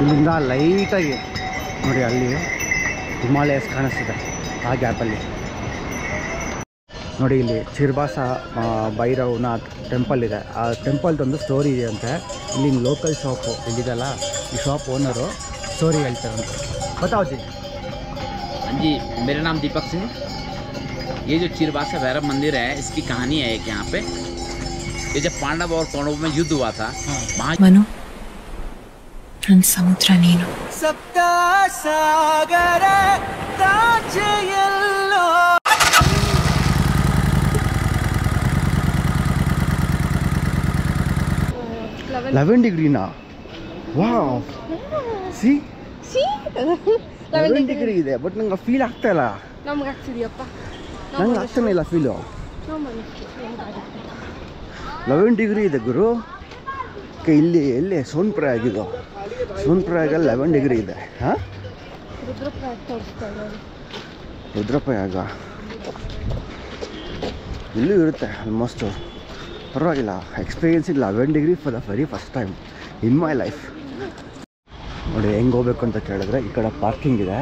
ಇಲ್ಲಿಂದ ಲೈಟಾಗಿ ನೋಡಿ ಅಲ್ಲಿ ಹಿಮಾಲಯಸ್ ಕಾಣಿಸ್ತಿದೆ ಆ ಗ್ಯಾಪಲ್ಲಿ. ನೋಡಿ ಇಲ್ಲಿ ಚಿರ್ಬಾಸ ಭೈರವನಾಥ್ ಟೆಂಪಲ್ ಇದೆ. ಆ ಟೆಂಪಲ್ದೊಂದು ಸ್ಟೋರಿ ಇದೆ ಅಂತೆ. ಇಲ್ಲಿನ ಲೋಕಲ್ ಶಾಪು ಇಲ್ಲಿದೆಲ್ಲ, ಈ ಶಾಪ್ ಓನರು स्टोरी ಹೇಳ್ತಾರಂತೆ. बताओ जी. हाँ जी, मेरा नाम दीपक सिंह। ये जो चिरबासा भैरव मंदिर है, इसकी कहानी है एक यहाँ पे। ये जब पांडव और कौरव में युद्ध हुआ था, मनु नन समुद्र नीनु सप्त सागर ताचयल्लो 11 degree ना. ವಾವ್, ಸಿ 11 ಡಿಗ್ರಿ ಇದೆ. ಬಟ್ ನಂಗೆ ಫೀಲ್ ಆಗ್ತಾ ಇಲ್ಲ. ನಮ್ಗೆ ಆಗ್ತಿದೆಯಪ್ಪ, ನಂಗೆ ಆಗ್ತಾನೆ ಇಲ್ಲ ಫೀಲು. 11 ಡಿಗ್ರಿ ಇದೆ ಗುರು. ಇಲ್ಲಿ ಎಲ್ಲಿ ಸೋನ್ಪ್ರಯಾಗ್ ಇದು, ಸೋನ್ಪ್ರಯಾಗಲ್ಲಿ 11 ಡಿಗ್ರಿ ಇದೆ. ಹಾಂ, ರುದ್ರಪ್ರಯಾಗ ಇಲ್ಲೂ ಇರುತ್ತೆ ಆಲ್ಮೋಸ್ಟು. ಪರವಾಗಿಲ್ಲ, ಎಕ್ಸ್ಪೀರಿಯನ್ಸ್ ಇಲ್ಲ 11 degree for the very first time in my life. ನೋಡಿ ಹೆಂಗೆ ಹೋಗ್ಬೇಕು ಅಂತ ಕೇಳಿದ್ರೆ, ಈ ಕಡೆ ಪಾರ್ಕಿಂಗ್ ಇದೆ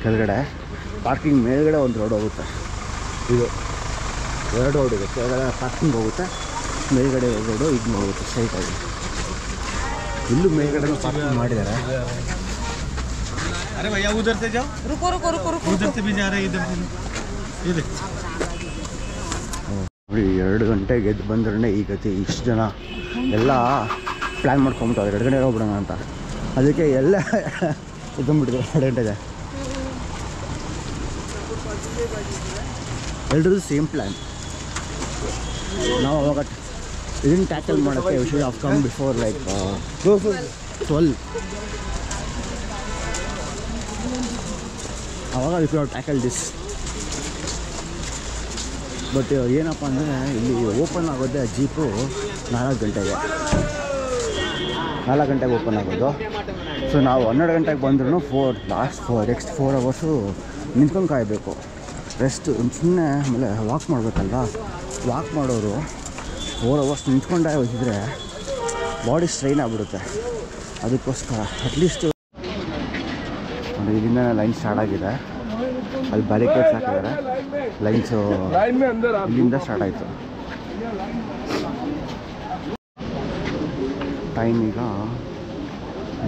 ಕೆಳಗಡೆ, ಪಾರ್ಕಿಂಗ್ ಮೇಲ್ಗಡೆ ಒಂದು ರೋಡ್ ಹೋಗುತ್ತೆ. ಇದು 2 ರೋಡ್ ಇದೆ. ಕೆಳಗಡೆ ಪಾರ್ಕಿಂಗ್ ಹೋಗುತ್ತೆ, ಮೇಲ್ಗಡೆ ರೋಡು ಇದು ಹೋಗುತ್ತೆ ಸ್ಟ್ರೈಟಾಗಿ. ಇಲ್ಲೂ ಮೇಲ್ಗಡೆ ಪಾರ್ಕಿಂಗ್ ಮಾಡಿದ್ದಾರೆ. अरे भैया उधर से जाओ, रुको रुको रुको रुको, उधर से भी जा रहे हैं, इधर से ये देख. ನೋಡಿ 2 ಗಂಟೆಗೆ ಎದ್ದು ಬಂದ್ರೆ ಈ ಗತಿ. ಇಷ್ಟು ಜನ ಎಲ್ಲ ಪ್ಲ್ಯಾನ್ ಮಾಡ್ಕೊಂಬಿಟ್ಟು 2 ಗಂಟೆಗೆ ಹೋಗ್ಬಿಡೋಣ ಅಂತ. ಅದಕ್ಕೆ ಎಲ್ಲ ಎದ್ಕೊಂಡ್ಬಿಟ್ಟಿದ್ರು 2 ಗಂಟೆಗೆ. ಎಲ್ಲರೂ ಸೇಮ್ ಪ್ಲ್ಯಾನ್. ನಾವು ಅವಾಗ ಇದನ್ನು ಟ್ಯಾಕಲ್ ಮಾಡೋಕ್ಕೆ we should have come before like 12. ಆವಾಗ we should have tackle this. But ಏನಪ್ಪ ಅಂದರೆ ಇಲ್ಲಿ ಓಪನ್ ಆಗೋದೇ ಜೀಪು 4 ಗಂಟೆಗೆ. 4 ಗಂಟೆಗೆ ಓಪನ್ ಆಗೋದು. ಸೊ ನಾವು 12 ಗಂಟೆಗೆ ಬಂದ್ರೂ ನೆಕ್ಸ್ಟ್ 4 ಅವರ್ಸು ನಿಂತ್ಕೊಂಡು ಕಾಯಬೇಕು. ರೆಸ್ಟ್ ಸುಮ್ಮನೆ ಆಮೇಲೆ ವಾಕ್ ಮಾಡಬೇಕಲ್ವ. ವಾಕ್ ಮಾಡೋರು 4 ಅವರ್ಸ್ ನಿಂತ್ಕೊಂಡೇ ಹೋಗಿದ್ರೆ ಬಾಡಿ ಸ್ಟ್ರೈನ್ ಆಗಿಬಿಡುತ್ತೆ. ಅದಕ್ಕೋಸ್ಕರ ಅಟ್ಲೀಸ್ಟ್ ನೋಡಿ ಇಲ್ಲಿಂದ ಲೈನ್ ಸ್ಟಾರ್ಟ್ ಆಗಿದೆ. ಅಲ್ಲಿ ಬ್ಯಾರಿಕೇಡ್ಸ್ ಹಾಕಿದ್ದಾರೆ. ಲೈನ್ಸು ಇಲ್ಲಿಂದ ಸ್ಟಾರ್ಟ್ ಆಯಿತು. ಟೈಮ್ ಈಗ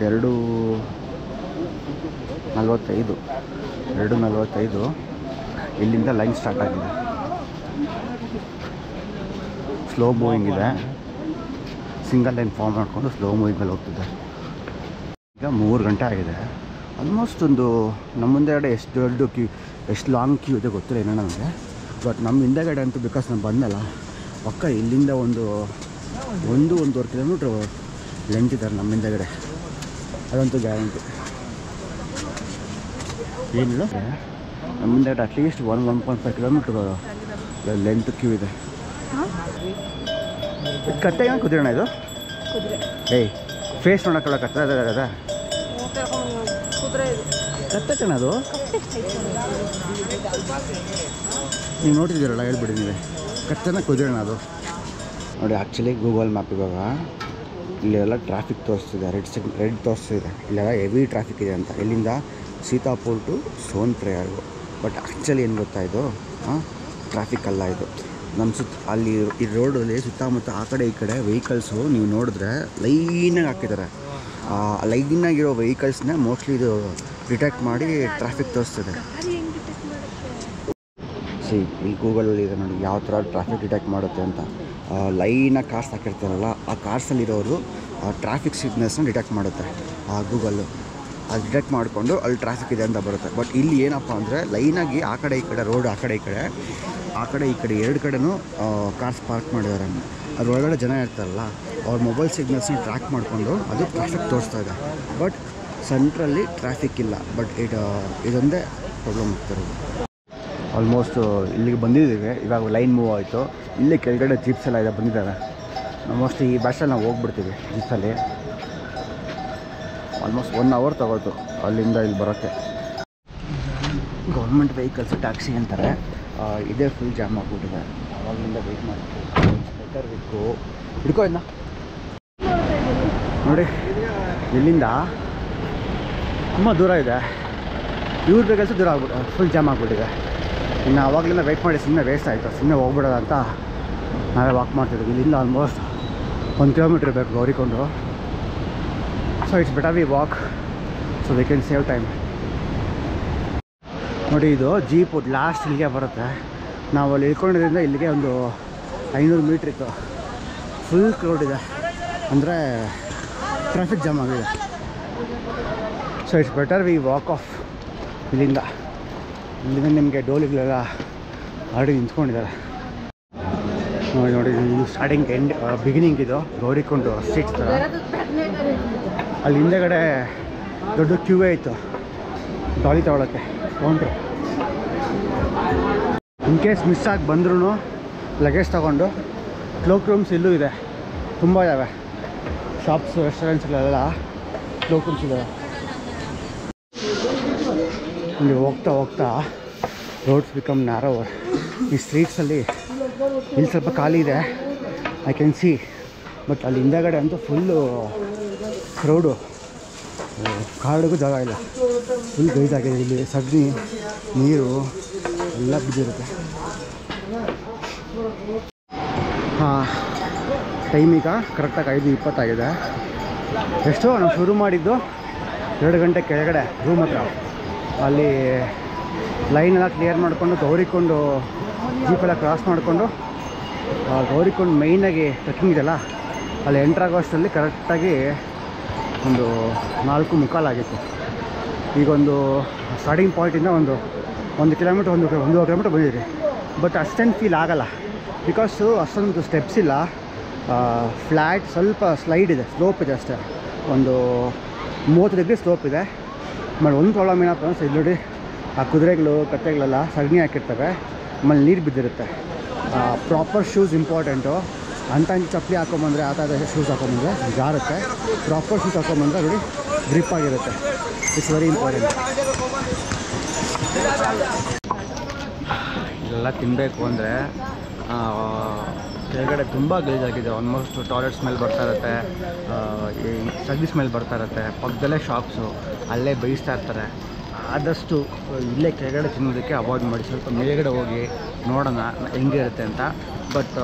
2:45. ಇಲ್ಲಿಂದ ಲೈನ್ ಸ್ಟಾರ್ಟ್ ಆಗಿದೆ. ಸ್ಲೋ ಮೂವಿಂಗ್ ಇದೆ. ಸಿಂಗಲ್ ಲೈನ್ ಫಾರ್ಮ್ ಮಾಡಿಕೊಂಡು ಸ್ಲೋ ಮೂವಿಂಗಲ್ಲಿ ಹೋಗ್ತಿದೆ. ಈಗ 3 ಗಂಟೆ ಆಗಿದೆ. ಆಲ್ಮೋಸ್ಟ್ ಒಂದು ನಮ್ಮ ಮುಂದೆಗಡೆ ಎಷ್ಟು ದೊಡ್ಡ ಕ್ಯೂ, ಎಷ್ಟು ಲಾಂಗ್ ಕ್ಯೂ ಇದೆ ಗೊತ್ತಿಲ್ಲ ಏನೋ ನನಗೆ. ಬಟ್ ನಮ್ಮ ಹಿಂದೆಗಡೆ ಅಂತೂ ಬಿಕಾಸ್ ನಾನು ಬಂದಲ್ಲ, ಪಕ್ಕ ಇಲ್ಲಿಂದ 1-1.5 ಕಿಲೋಮೀಟ್ರ್ ಲೆಂತ್ ಇದ್ದಾರೆ ನಮ್ಮ ಹಿಂದೆಗಡೆ, ಅದಂತೂ ಗ್ಯಾರಂಟಿ. ಏನಿಲ್ಲ, ನಮ್ಮ ಹಿಂದೆಗಡೆ ಅಟ್ಲೀಸ್ಟ್ 1.5 ಕಿಲೋಮೀಟ್ರ್ ಲೆಂತ್ ಕ್ಯೂ ಇದೆ. ಕತ್ತೆ ಕುದುರೆಣ ಇದು? ಏಯ್, ಫೇಸ್ ನೋಡೋಕ್ಕಲ್ಲ ಕತ್ತೆ ಅದ ಕತ್ತೆ ಕಣ ಅದು. ನೀವು ನೋಡಿದ್ದೀರಲ್ಲ, ಹೇಳ್ಬಿಡಿ ನೀವೇ. ಕತ್ತೆನ ಕುದುರೆಣ ಅದು ನೋಡಿ. ಆ್ಯಕ್ಚುಲಿ ಗೂಗಲ್ ಮ್ಯಾಪ್ ಇವಾಗ ಇಲ್ಲೆಲ್ಲ ಟ್ರಾಫಿಕ್ ತೋರಿಸ್ತಿದೆ, ರೆಡ್ ತೋರಿಸ್ತಿದೆ. ಇಲ್ಲೆಲ್ಲ ಹೆವಿ ಟ್ರಾಫಿಕ್ ಇದೆ ಅಂತ. ಇಲ್ಲಿಂದ ಸೀತಾಪುರ್ ಟು ಸೋನ್ಪ್ರಯಾಗ್. ಬಟ್ ಆ್ಯಕ್ಚುಲಿ ಏನು ಗೊತ್ತಾಯಿತು, ಟ್ರಾಫಿಕ್ ಅಲ್ಲ ಇದು. ನಮ್ಮ ಅಲ್ಲಿ ಈ ರೋಡಲ್ಲಿ ಸುತ್ತಮುತ್ತ ಆ ಕಡೆ ಈ ಕಡೆ ವೆಹಿಕಲ್ಸು ನೀವು ನೋಡಿದ್ರೆ ಲೈನಾಗಿ ಹಾಕಿದ್ದಾರೆ. ಲೈನಾಗಿರೋ ವೆಹಿಕಲ್ಸ್ನ ಮೋಸ್ಟ್ಲಿ ಇದು ಡಿಟೆಕ್ಟ್ ಮಾಡಿ ಟ್ರಾಫಿಕ್ ತೋರಿಸ್ತದೆ. ಇಲ್ಲಿ ಗೂಗಲಲ್ಲಿ ಇದೆ ನೋಡಿ ಯಾವ ಥರ ಟ್ರಾಫಿಕ್ ಡಿಟೆಕ್ಟ್ ಮಾಡುತ್ತೆ ಅಂತ. ಲೈನಾಗಿ ಕಾರ್ಸ್ ಹಾಕಿರ್ತಾರಲ್ಲ, ಆ ಕಾರ್ಸಲ್ಲಿರೋರು ಟ್ರಾಫಿಕ್ ಸಿಗ್ನಲ್ಸ್ನ ಡಿಟೆಕ್ಟ್ ಮಾಡುತ್ತೆ ಆ ಗೂಗಲ್ಲು. ಅದು ಡಿಟೆಕ್ಟ್ ಮಾಡಿಕೊಂಡು ಅಲ್ಲಿ ಟ್ರಾಫಿಕ್ ಇದೆ ಅಂತ ಬರುತ್ತೆ. ಬಟ್ ಇಲ್ಲಿ ಏನಪ್ಪ ಅಂದರೆ ಲೈನಾಗಿ ಆ ಕಡೆ ಈ ಕಡೆ ರೋಡ್ ಆ ಕಡೆ ಈ ಕಡೆ 2 ಕಡೆನೂ ಕಾರ್ಸ್ ಪಾರ್ಕ್ ಮಾಡಿದ್ದಾರೆ. ಅದರೊಳಗಡೆ ಜನ ಇರ್ತಾರಲ್ಲ, ಅವ್ರ ಮೊಬೈಲ್ ಸಿಗ್ನಲ್ಸ್ನ ಟ್ರ್ಯಾಕ್ ಮಾಡಿಕೊಂಡು ಅದು ಟ್ರಾಫಿಕ್ ತೋರಿಸ್ತಾ ಇದೆ. ಬಟ್ ಸೆಂಟ್ರಲ್ಲಿ ಟ್ರಾಫಿಕ್ ಇಲ್ಲ. ಬಟ್ ಇದೊಂದೇ ಪ್ರಾಬ್ಲಮ್ ಆಗ್ತಿರೋದು. ಆಲ್ಮೋಸ್ಟ್ ಇಲ್ಲಿಗೆ ಬಂದಿದ್ದೀವಿ. ಇವಾಗ ಲೈನ್ ಮೂವ್ ಆಯಿತು. ಇಲ್ಲೇ ಕೆಳಗಡೆ ಜೀಪ್ಸ್ ಎಲ್ಲ ಇದೆ, ಬಂದಿದ್ದಾರೆ. ಮೋಸ್ಟ್ ಈ ಬಸ್ಸಲ್ಲಿ ನಾವು ಹೋಗ್ಬಿಡ್ತೀವಿ ಜೀಪ್ಸಲ್ಲಿ. ಆಲ್ಮೋಸ್ಟ್ 1 ಅವರ್ ತಗೋತು ಅಲ್ಲಿಂದ ಇಲ್ಲಿ ಬರೋಕ್ಕೆ. ಗೌರ್ಮೆಂಟ್ ವೆಹಿಕಲ್ಸು ಟ್ಯಾಕ್ಸಿ ಅಂತಾರೆ. ಇದೇ ಫುಲ್ ಜಾಮ್ ಆಗಿಬಿಟ್ಟಿದೆ. ಅವಾಗಿಂದ ವೆಯ್ಟ್ ಮಾಡ್ತೀವಿ. ಬೆಟರ್ ಹಿಡ್ಕೋ ಇನ್ನ ನೋಡಿ. ಇಲ್ಲಿಂದ ತುಂಬ ದೂರ ಇದೆ. ಇವ್ರ ಬೇಕಲ್ಸ ದೂರ ಆಗ್ಬಿಟ್ಟು ಫುಲ್ ಜಾಮ್ ಆಗಿಬಿಟ್ಟಿದೆ. ಇನ್ನು ಆವಾಗಲಿಂದ ವೆಯ್ಟ್ ಮಾಡಿ ಸುಮ್ಮನೆ ವೇಸ್ಟ್ ಆಯಿತು. ಸುಮ್ಮನೆ ಹೋಗ್ಬಿಡೋದು ಅಂತ ನಾವೇ ವಾಕ್ ಮಾಡ್ತಿದ್ವಿ. ಇಲ್ಲಿಂದ ಆಲ್ಮೋಸ್ಟ್ 1 ಕಿಲೋಮೀಟ್ರ್ ಬೇಕು Gaurikund. So it's better we walk so we can save time. ನೋಡಿ ಇದು ಜೀಪು ಲಾಸ್ಟ್ ಇಲ್ಲಿಗೆ ಬರುತ್ತೆ. ನಾವು ಅಲ್ಲಿ ಇಳ್ಕೊಂಡಿದ್ದರಿಂದ ಇಲ್ಲಿಗೆ ಒಂದು 500 ಮೀಟ್ರ್ ಇತ್ತು. ಫುಲ್ ಕ್ರೌಡ್ ಇದೆ, ಅಂದರೆ ಟ್ರಾಫಿಕ್ ಜಾಮ್ ಆಗಿದೆ. So it's better we walk of ಇಲ್ಲಿಂದ ನಿಮಗೆ ಡೋಲಿಗಳೆಲ್ಲ ಆಲ್ರೆಡಿ ನಿಂತ್ಕೊಂಡಿದ್ದಾರೆ. ನೋಡಿ ಇದು ಸ್ಟಾರ್ಟಿಂಗ್ ಬಿಗಿನಿಂಗ್ ಇದು ಗೌರಿಕೊಂಡು ಸ್ಟ್ರೀಟ್ಸ್ ಥರ. ಅಲ್ಲಿ ಹಿಂದೆಗಡೆ ದೊಡ್ಡ ಕ್ಯೂವೇ ಇತ್ತು ಡಾಲಿ ತಗೊಳ್ಳೋಕ್ಕೆ ಕೌಂಟ್ರು. ಇನ್ ಕೇಸ್ ಮಿಸ್ ಆಗಿ ಬಂದ್ರೂ ಲಗೇಜ್ ತೊಗೊಂಡು ಕ್ಲೋಕ್ ರೂಮ್ಸ್ ಇಲ್ಲೂ ಇದೆ, ತುಂಬ ಇದ್ದಾವೆ. ಶಾಪ್ಸು ರೆಸ್ಟೋರೆಂಟ್ಸ್ಗಳೆಲ್ಲ ಕ್ಲೋಕ್ ರೂಮ್ಸ್ ಇದ್ದಾವೆ. ಇಲ್ಲಿ ಹೋಗ್ತಾ ಹೋಗ್ತಾ ರೋಡ್ಸ್ ಬಿಕಮ್ ನ್ಯಾರೋವರ್. ಈ ಸ್ಟ್ರೀಟ್ಸಲ್ಲಿ ಇಲ್ಲಿ ಸ್ವಲ್ಪ ಖಾಲಿ ಇದೆ, ಐ ಕ್ಯಾನ್ ಸಿ. ಬಟ್ ಅಲ್ಲಿ ಹಿಂದೆಗಡೆ ಅಂತೂ ಫುಲ್ಲು ಕ್ರೌಡು, ಕಾಡಿಗೂ ಜಾಗ ಇಲ್ಲ. ಫುಲ್ ಗೈದಾಗಿದೆ. ಇಲ್ಲಿ ಸಗಣಿ ನೀರು ಎಲ್ಲ ಬಿದ್ದಿರುತ್ತೆ. ಹಾಂ, ಟೈಮ್ ಈಗ ಕರೆಕ್ಟಾಗಿ 5:20 ಆಗಿದೆ. ಎಷ್ಟೋ ನಾವು ಶುರು ಮಾಡಿದ್ದು 2 ಗಂಟೆ ಕೆಳಗಡೆ ರೂಮ್ ಹತ್ರ. ಅಲ್ಲಿ ಲೈನೆಲ್ಲ ಕ್ಲಿಯರ್ ಮಾಡಿಕೊಂಡು ಗೌರಿಕೊಂಡು ಜೀಪೆಲ್ಲ ಕ್ರಾಸ್ ಮಾಡಿಕೊಂಡು ಗೌರಿಕೊಂಡು ಮೇಯ್ನಾಗಿ ಟ್ರೆಕ್ಕಿಂಗ್ ಇದೆಯಲ್ಲ ಅಲ್ಲಿ ಎಂಟ್ರಾಗೋಷ್ಟರಲ್ಲಿ ಕರೆಕ್ಟಾಗಿ ಒಂದು 4:45 ಆಗಿತ್ತು. ಈಗೊಂದು ಸ್ಟಾರ್ಟಿಂಗ್ ಪಾಯಿಂಟಿಂದ ಒಂದು ಕಿಲೋಮೀಟ್ರ್ 1.5 ಕಿಲೋಮೀಟ್ರ್ ಬಂದಿದ್ರಿ. ಬಟ್ ಅಷ್ಟೇನು ಫೀಲ್ ಆಗಲ್ಲ, ಬಿಕಾಸು ಅಷ್ಟೊಂದು ಸ್ಟೆಪ್ಸ್ ಇಲ್ಲ. ಫ್ಲ್ಯಾಟ್ ಸ್ವಲ್ಪ ಸ್ಲೈಡ್ ಇದೆ, ಸ್ಲೋಪ್ ಇದೆ ಅಷ್ಟೇ. ಒಂದು 30 ಡಿಗ್ರಿ ಸ್ಲೋಪ್ ಇದೆ. ಆಮೇಲೆ ಒಂದು ಪ್ರಾಬ್ಲಮ್ ಏನಪ್ಪ ಅಂದರೆ ಇಲ್ಲಿ ನೋಡಿ ಆ ಕುದುರೆಗಳು ಕತ್ತೆಗಳೆಲ್ಲ ಸಗಣಿ ಹಾಕಿರ್ತವೆ, ಆಮೇಲೆ ನೀರು ಬಿದ್ದಿರುತ್ತೆ. Proper shoes important. ಅಂಥ ಚಪ್ಪಲಿ ಹಾಕೊಂಬಂದರೆ ಆ ಥರ ಶೂಸ್ ಹಾಕೊಂಬಂದರೆ ಜಾರುತ್ತೆ. ಪ್ರಾಪರ್ ಶೂಸ್ ಹಾಕೊಂಬಂದರೆ ನೋಡಿ ಗ್ರಿಪ್ ಆಗಿರುತ್ತೆ. It's very important. ಇದೆಲ್ಲ ತಿನ್ನಬೇಕು ಅಂದರೆ ಕೆಳಗಡೆ ತುಂಬ ಗಲೀಜಾಗಿದೆ. ಆಲ್ಮೋಸ್ಟ್ ಟಾಯ್ಲೆಟ್ ಸ್ಮೆಲ್ ಬರ್ತಾ ಇರುತ್ತೆ, ಸಗಣಿ ಸ್ಮೆಲ್ ಬರ್ತಾ ಇರುತ್ತೆ. ಪಕ್ಕದಲ್ಲೇ ಶಾಪ್ಸು, ಅಲ್ಲೇ ಬೇಯಿಸ್ತಾ ಇರ್ತಾರೆ. ಆದಷ್ಟು ಇಲ್ಲೇ ಕೆಳಗಡೆ ತಿನ್ನೋದಕ್ಕೆ ಅವಾಯ್ಡ್ ಮಾಡಿ. ಸ್ವಲ್ಪ ಮೇಲ್ಗಡೆ ಹೋಗಿ ನೋಡೋಣ ಹೆಂಗೆ ಇರುತ್ತೆ ಅಂತ. ಬಟ್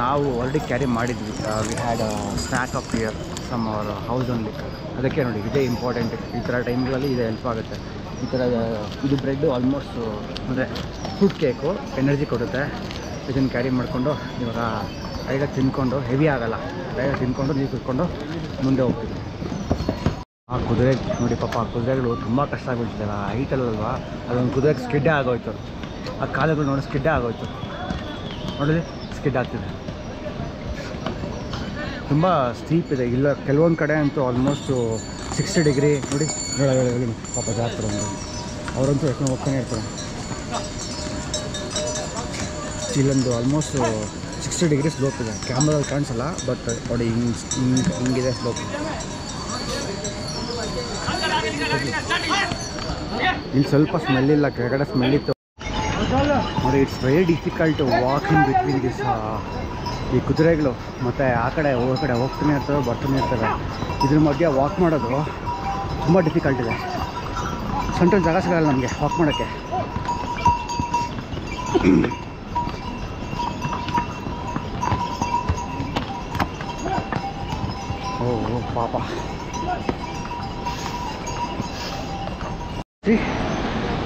ನಾವು ಆಲ್ರೆಡಿ ಕ್ಯಾರಿ ಮಾಡಿದ್ವಿ. We had snack of here from our house only. ಅದಕ್ಕೆ ನೋಡಿ ಇದೇ ಇಂಪಾರ್ಟೆಂಟ್. ಈ ಥರ ಟೈಮ್ಗಳಲ್ಲಿ ಇದು ಹೆಲ್ಪ್ ಆಗುತ್ತೆ. ಈ ಥರ ಇದು ಬ್ರೆಡ್ಡು ಆಲ್ಮೋಸ್ಟ್ ಅಂದರೆ ಫ್ರೂಟ್ ಕೇಕು ಎನರ್ಜಿ ಕೊಡುತ್ತೆ. ಇದನ್ನು ಕ್ಯಾರಿ ಮಾಡಿಕೊಂಡು ಇವಾಗ ಐದಾಗಿ ತಿಂದ್ಕೊಂಡು ಹೆವಿ ಆಗೋಲ್ಲ, ಐದಾಗಿ ತಿಂದ್ಕೊಂಡು ನೀರು ಕುತ್ಕೊಂಡು ಮುಂದೆ ಹೋಗ್ತೀವಿ. ಆ ಕುದುರೆ ನೋಡಿ ಪಾಪ, ಆ ಕುದುರೆಗಳು ತುಂಬ ಕಷ್ಟ ಆಗಿಬಿಡ್ತಿದ್ದಲ್ಲ, ಹೈಟಲ್ಲಲ್ವಾ. ಅದೊಂದು ಕುದುರೆಗೆ ಸ್ಕಿಡ್ಡೇ ಆಗೋಯ್ತು. ಆ ಕಾಲುಗಳು ನೋಡಿ ಸ್ಕಿಡ್ಡೇ ಆಗೋಯ್ತು. ನೋಡಿದ್ರೆ ಸ್ಕಿಡ್ ಆಗ್ತಿದೆ. ತುಂಬ ಸ್ಟೀಪ್ ಇದೆ. ಇಲ್ಲ ಕೆಲವೊಂದು ಕಡೆ ಅಂತೂ ಆಲ್ಮೋಸ್ಟು 60 ಡಿಗ್ರಿ ನೋಡಿ. ಹೇಳಿ ಪಾಪ ಜಾತ್ರೆ ಅವರಂತೂ ಎತ್ಕೊಂಡು ಹೋಗ್ತಾನೆ ಇರ್ತಾರೆ. ಇಲ್ಲೊಂದು ಆಲ್ಮೋಸ್ಟ್ 60 ಡಿಗ್ರಿ ಸ್ಲೋಪ್ ಇದೆ. ಕ್ಯಾಮ್ರಾದಲ್ಲಿ ಕಾಣಿಸಲ್ಲ, ಬಟ್ ನೋಡಿ ಹಿಂಗಿದೆ ಸ್ಲೋಪ್. ಇಲ್ಲಿ ಸ್ವಲ್ಪ ಸ್ಮೆಲ್ ಇಲ್ಲ, ಕೆಳಗಡೆ ಸ್ಮೆಲ್ ಇತ್ತು ನೋಡಿ. It's very difficult walk in between this. ಈ ಕುದುರೆಗಳು ಮತ್ತು ಆ ಕಡೆ ಹೋಗ್ತಾನೆ ಇರ್ತವೆ, ಬರ್ತಾನೆ ಇರ್ತವೆ. ಇದ್ರ ಮಧ್ಯೆ ವಾಕ್ ಮಾಡೋದು ತುಂಬ ಡಿಫಿಕಲ್ಟ್ ಇದೆ. ಸೆಂಟ್ರಲ್ ಜಾಗ ಸಿಗಲ್ಲ ನಮಗೆ ವಾಕ್ ಮಾಡೋಕ್ಕೆ. ಓ ಪಾಪ.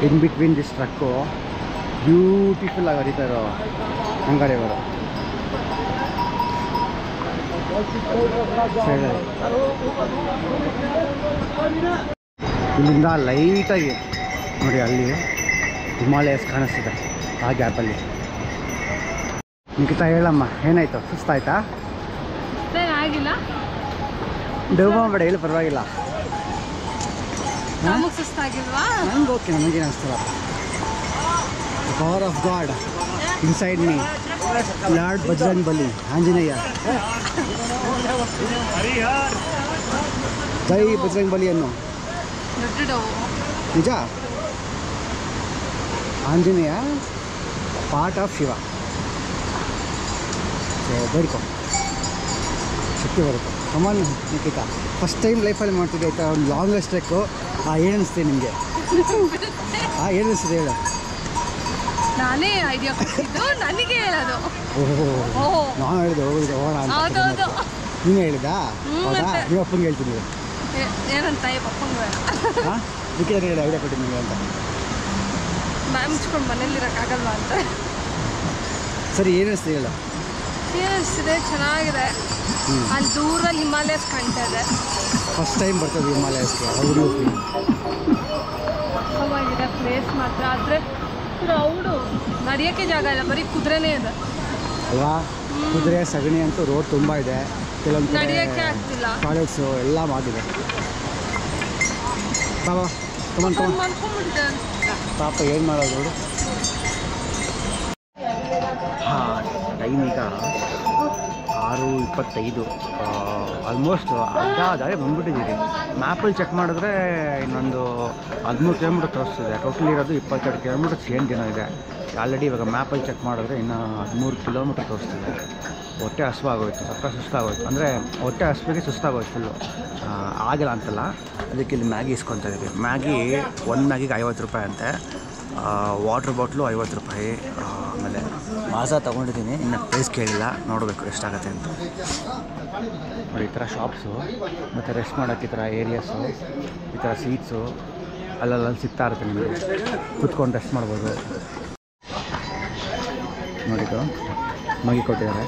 In between this truck beautiful ಆಗಿ ಹರಿತಾ ಇರೋ ಅಂಗಡಿಯವರು. ಇಲ್ಲಿಂದ ಲೈಟಾಗಿ ನೋಡಿ ಅಲ್ಲಿ ಹಿಮಾಲಯಸ್ ಕಾಣಿಸ್ತಿದೆ ಆ ಗ್ಯಾಪಲ್ಲಿ. ನಿಖಿತಾ ಹೇಳಮ್ಮ, ಏನಾಯ್ತು? ಸುಸ್ತಾಯ್ತಾ? ಆಗಿಲ್ಲ, ಡೌ ಬೇಡ, ಹೇಳಿ ಪರವಾಗಿಲ್ಲ. ನಮಗೆ ಸುಸ್ತಾಗಿಲ್ವಾ? ನಂಗೆ ಓಕೆ, ನನಗೇನು ಅನಿಸ್ತಲ್ಲ. The power of god inside me, lord Bajrang Bali Anjaneya. ಜೈ ಬಜರಂಗ್ ಬಲಿಯನ್ನು. ನಿಜ, ಆಂಜನೇಯ ಪಾರ್ಟ್ ಆಫ್ ಶಿವ. ಬೇಡ್ಕೊ, ಶಕ್ತಿ ಬರುತ್ತೆ. ಕಮಾನ್ ನಿಖಿತಾ, ಫಸ್ಟ್ ಟೈಮ್ ಲೈಫಲ್ಲಿ ಮಾಡ್ತಿದ್ದೆ ಆಯಿತಾ. ಒಂದು ಲಾಂಗೆಸ್ಟ್ ಟ್ರೆಕ್ಕು ಏನು ಅನಿಸ್ತೀವಿ ನಿಮಗೆ? ಏನು ಅನಿಸ್ತಿದೆ ಹೇಳು. ನಾನೇ ಐಡಿಯಾ ಕೊಟ್ಟಿದ್ದು, ನನಗೆ ಹೇಳೋದು. ಓಹೋ, ನಾನು ಹೇಳಿದೆ ಹೋಗೋಣ ಅಂತ. ಹೌದೌದು. ನೀನು ಹೇಳಿದ್ದಾ? ಹೌದಾ? ನೀವು ಅಪ್ಪಂಗೆ ಹೇಳ್ತೀನಿ. ಏನಂತ ಪಪ್ಪಂಗೆ ಬೇಡ. ಹಾಂ, ಅದಕ್ಕೆ ಏನು ಹೇಳಿ ಐಡಿಯಾ ಕೊಟ್ಟಿದ್ದು ನಿಮಗೆ ಅಂತ. ಮ್ಯಾಮ್ ಮುಚ್ಕೊಂಡು ಮನೇಲಿರೋಕ್ಕಾಗಲ್ವ ಅಂತ. ಸರಿ, ಏನು ಅನಿಸ್ತೀವಿ ಹೇಳು. ಏನು ಅನಿಸ್ತಿದೆ, ಚೆನ್ನಾಗಿದೆ. ಅಲ್ಲಿ ದೂರದಲ್ಲಿ ಹಿಮಾಲಯಸ್ ಕಾಣ್ತಾ ಇದೆ. ಫಸ್ಟ್ ಟೈಮ್ ಬರ್ತದೆ ಹಿಮಾಲಯಸ್ಗೆ. ಹೌದು, ಚೆನ್ನಾಗಿದೆ ಪ್ಲೇಸ್ ಮಾತ್ರ. ಆದರೆ ಕ್ರೌಡು, ನಡೆಯೋಕ್ಕೆ ಜಾಗ ಇಲ್ಲ, ಬರೀ ಕುದುರೆನೇ ಇದೆ ಅಲ್ವಾ? ಕುದುರೆ ಸಗಣಿ ಅಂತೂ ರೋಡ್ ತುಂಬ ಇದೆ. ಕೆಲವೊಂದು ನಡೆಯೋಕ್ಕೆ ಆಗ್ತಿಲ್ಲ. ಟಾಯ್ಲೆಟ್ಸು ಎಲ್ಲ ಆಗಿದೆ. ಮಲ್ಕೊಂಡ್ಬಿಟ್ಟಿದೆ. ಪಾಪ ಏನು ಮಾಡೋದು ನೋಡು. ಹಾಂ, ಟೈಮ್ ಈಗ 6:25. ಆಲ್ಮೋಸ್ಟ್ ಅರ್ಧ ದಾರಿ ಬಂದ್ಬಿಟ್ಟಿದ್ದೀರಿ. ಮ್ಯಾಪಲ್ಲಿ ಚೆಕ್ ಮಾಡಿದ್ರೆ ಇನ್ನೊಂದು 13 ಕಿಲೋಮೀಟ್ರ್ ತೋರಿಸ್ತಿದೆ. ಟೋಟಲ್ ಇರೋದು 22 ಕಿಲೋಮೀಟ್ರ್ ಸೇಮ್ ದಿನ ಇದೆ. ಆಲ್ರೆಡಿ ಇವಾಗ ಮ್ಯಾಪಲ್ಲಿ ಚೆಕ್ ಮಾಡಿದ್ರೆ ಇನ್ನು 13 ಕಿಲೋಮೀಟ್ರ್ ತೋರಿಸ್ತಿದೆ. ಹೊಟ್ಟೆ ಹಸುವಾಗೋಯ್ತು, ಸ್ವಲ್ಪ ಸುಸ್ತಾಗೋಯ್ತು. ಅಂದರೆ ಹೊಟ್ಟೆ ಹಸುವಿಗೆ ಸುಸ್ತಾಗೋಯ್ತು ಫುಲ್ಲು. ಆಗಿಲ್ಲ ಅಂತಲ್ಲ, ಅದಕ್ಕೆ ಇಲ್ಲಿ ಮ್ಯಾಗಿ ಇಸ್ಕೊತಾ ಇದ್ದೀವಿ. ಮ್ಯಾಗಿ ಒಂದು ಮ್ಯಾಗಿಗೆ 50 ರೂಪಾಯಿ ಅಂತೆ. ವಾಟ್ರ್ ಬಾಟ್ಲು 50 ರೂಪಾಯಿ. ಆಮೇಲೆ ಮಾಝಾ ತೊಗೊಂಡಿದ್ದೀನಿ, ಇನ್ನು ಪ್ರೈಸ್ ಕೇಳಿಲ್ಲ, ನೋಡಬೇಕು ಎಷ್ಟಾಗತ್ತೆ ಅಂತ. ನೋಡಿ, ಈ ಥರ ಶಾಪ್ಸು ಮತ್ತು ರೆಸ್ಟ್ ಮಾಡೋಕ್ಕೆ ಈ ಥರ ಏರಿಯಾಸು, ಈ ಥರ ಸೀಟ್ಸು ಅಲ್ಲಲ್ಲಿ ಸಿಗ್ತಾ ಇರುತ್ತೆ. ನಿಮಗೆ ಕುತ್ಕೊಂಡು ರೆಸ್ಟ್ ಮಾಡ್ಬೋದು. ನೋಡಿದ್ದು ಮ್ಯಾಗಿ ಕೊಟ್ಟಿದ್ದಾರೆ.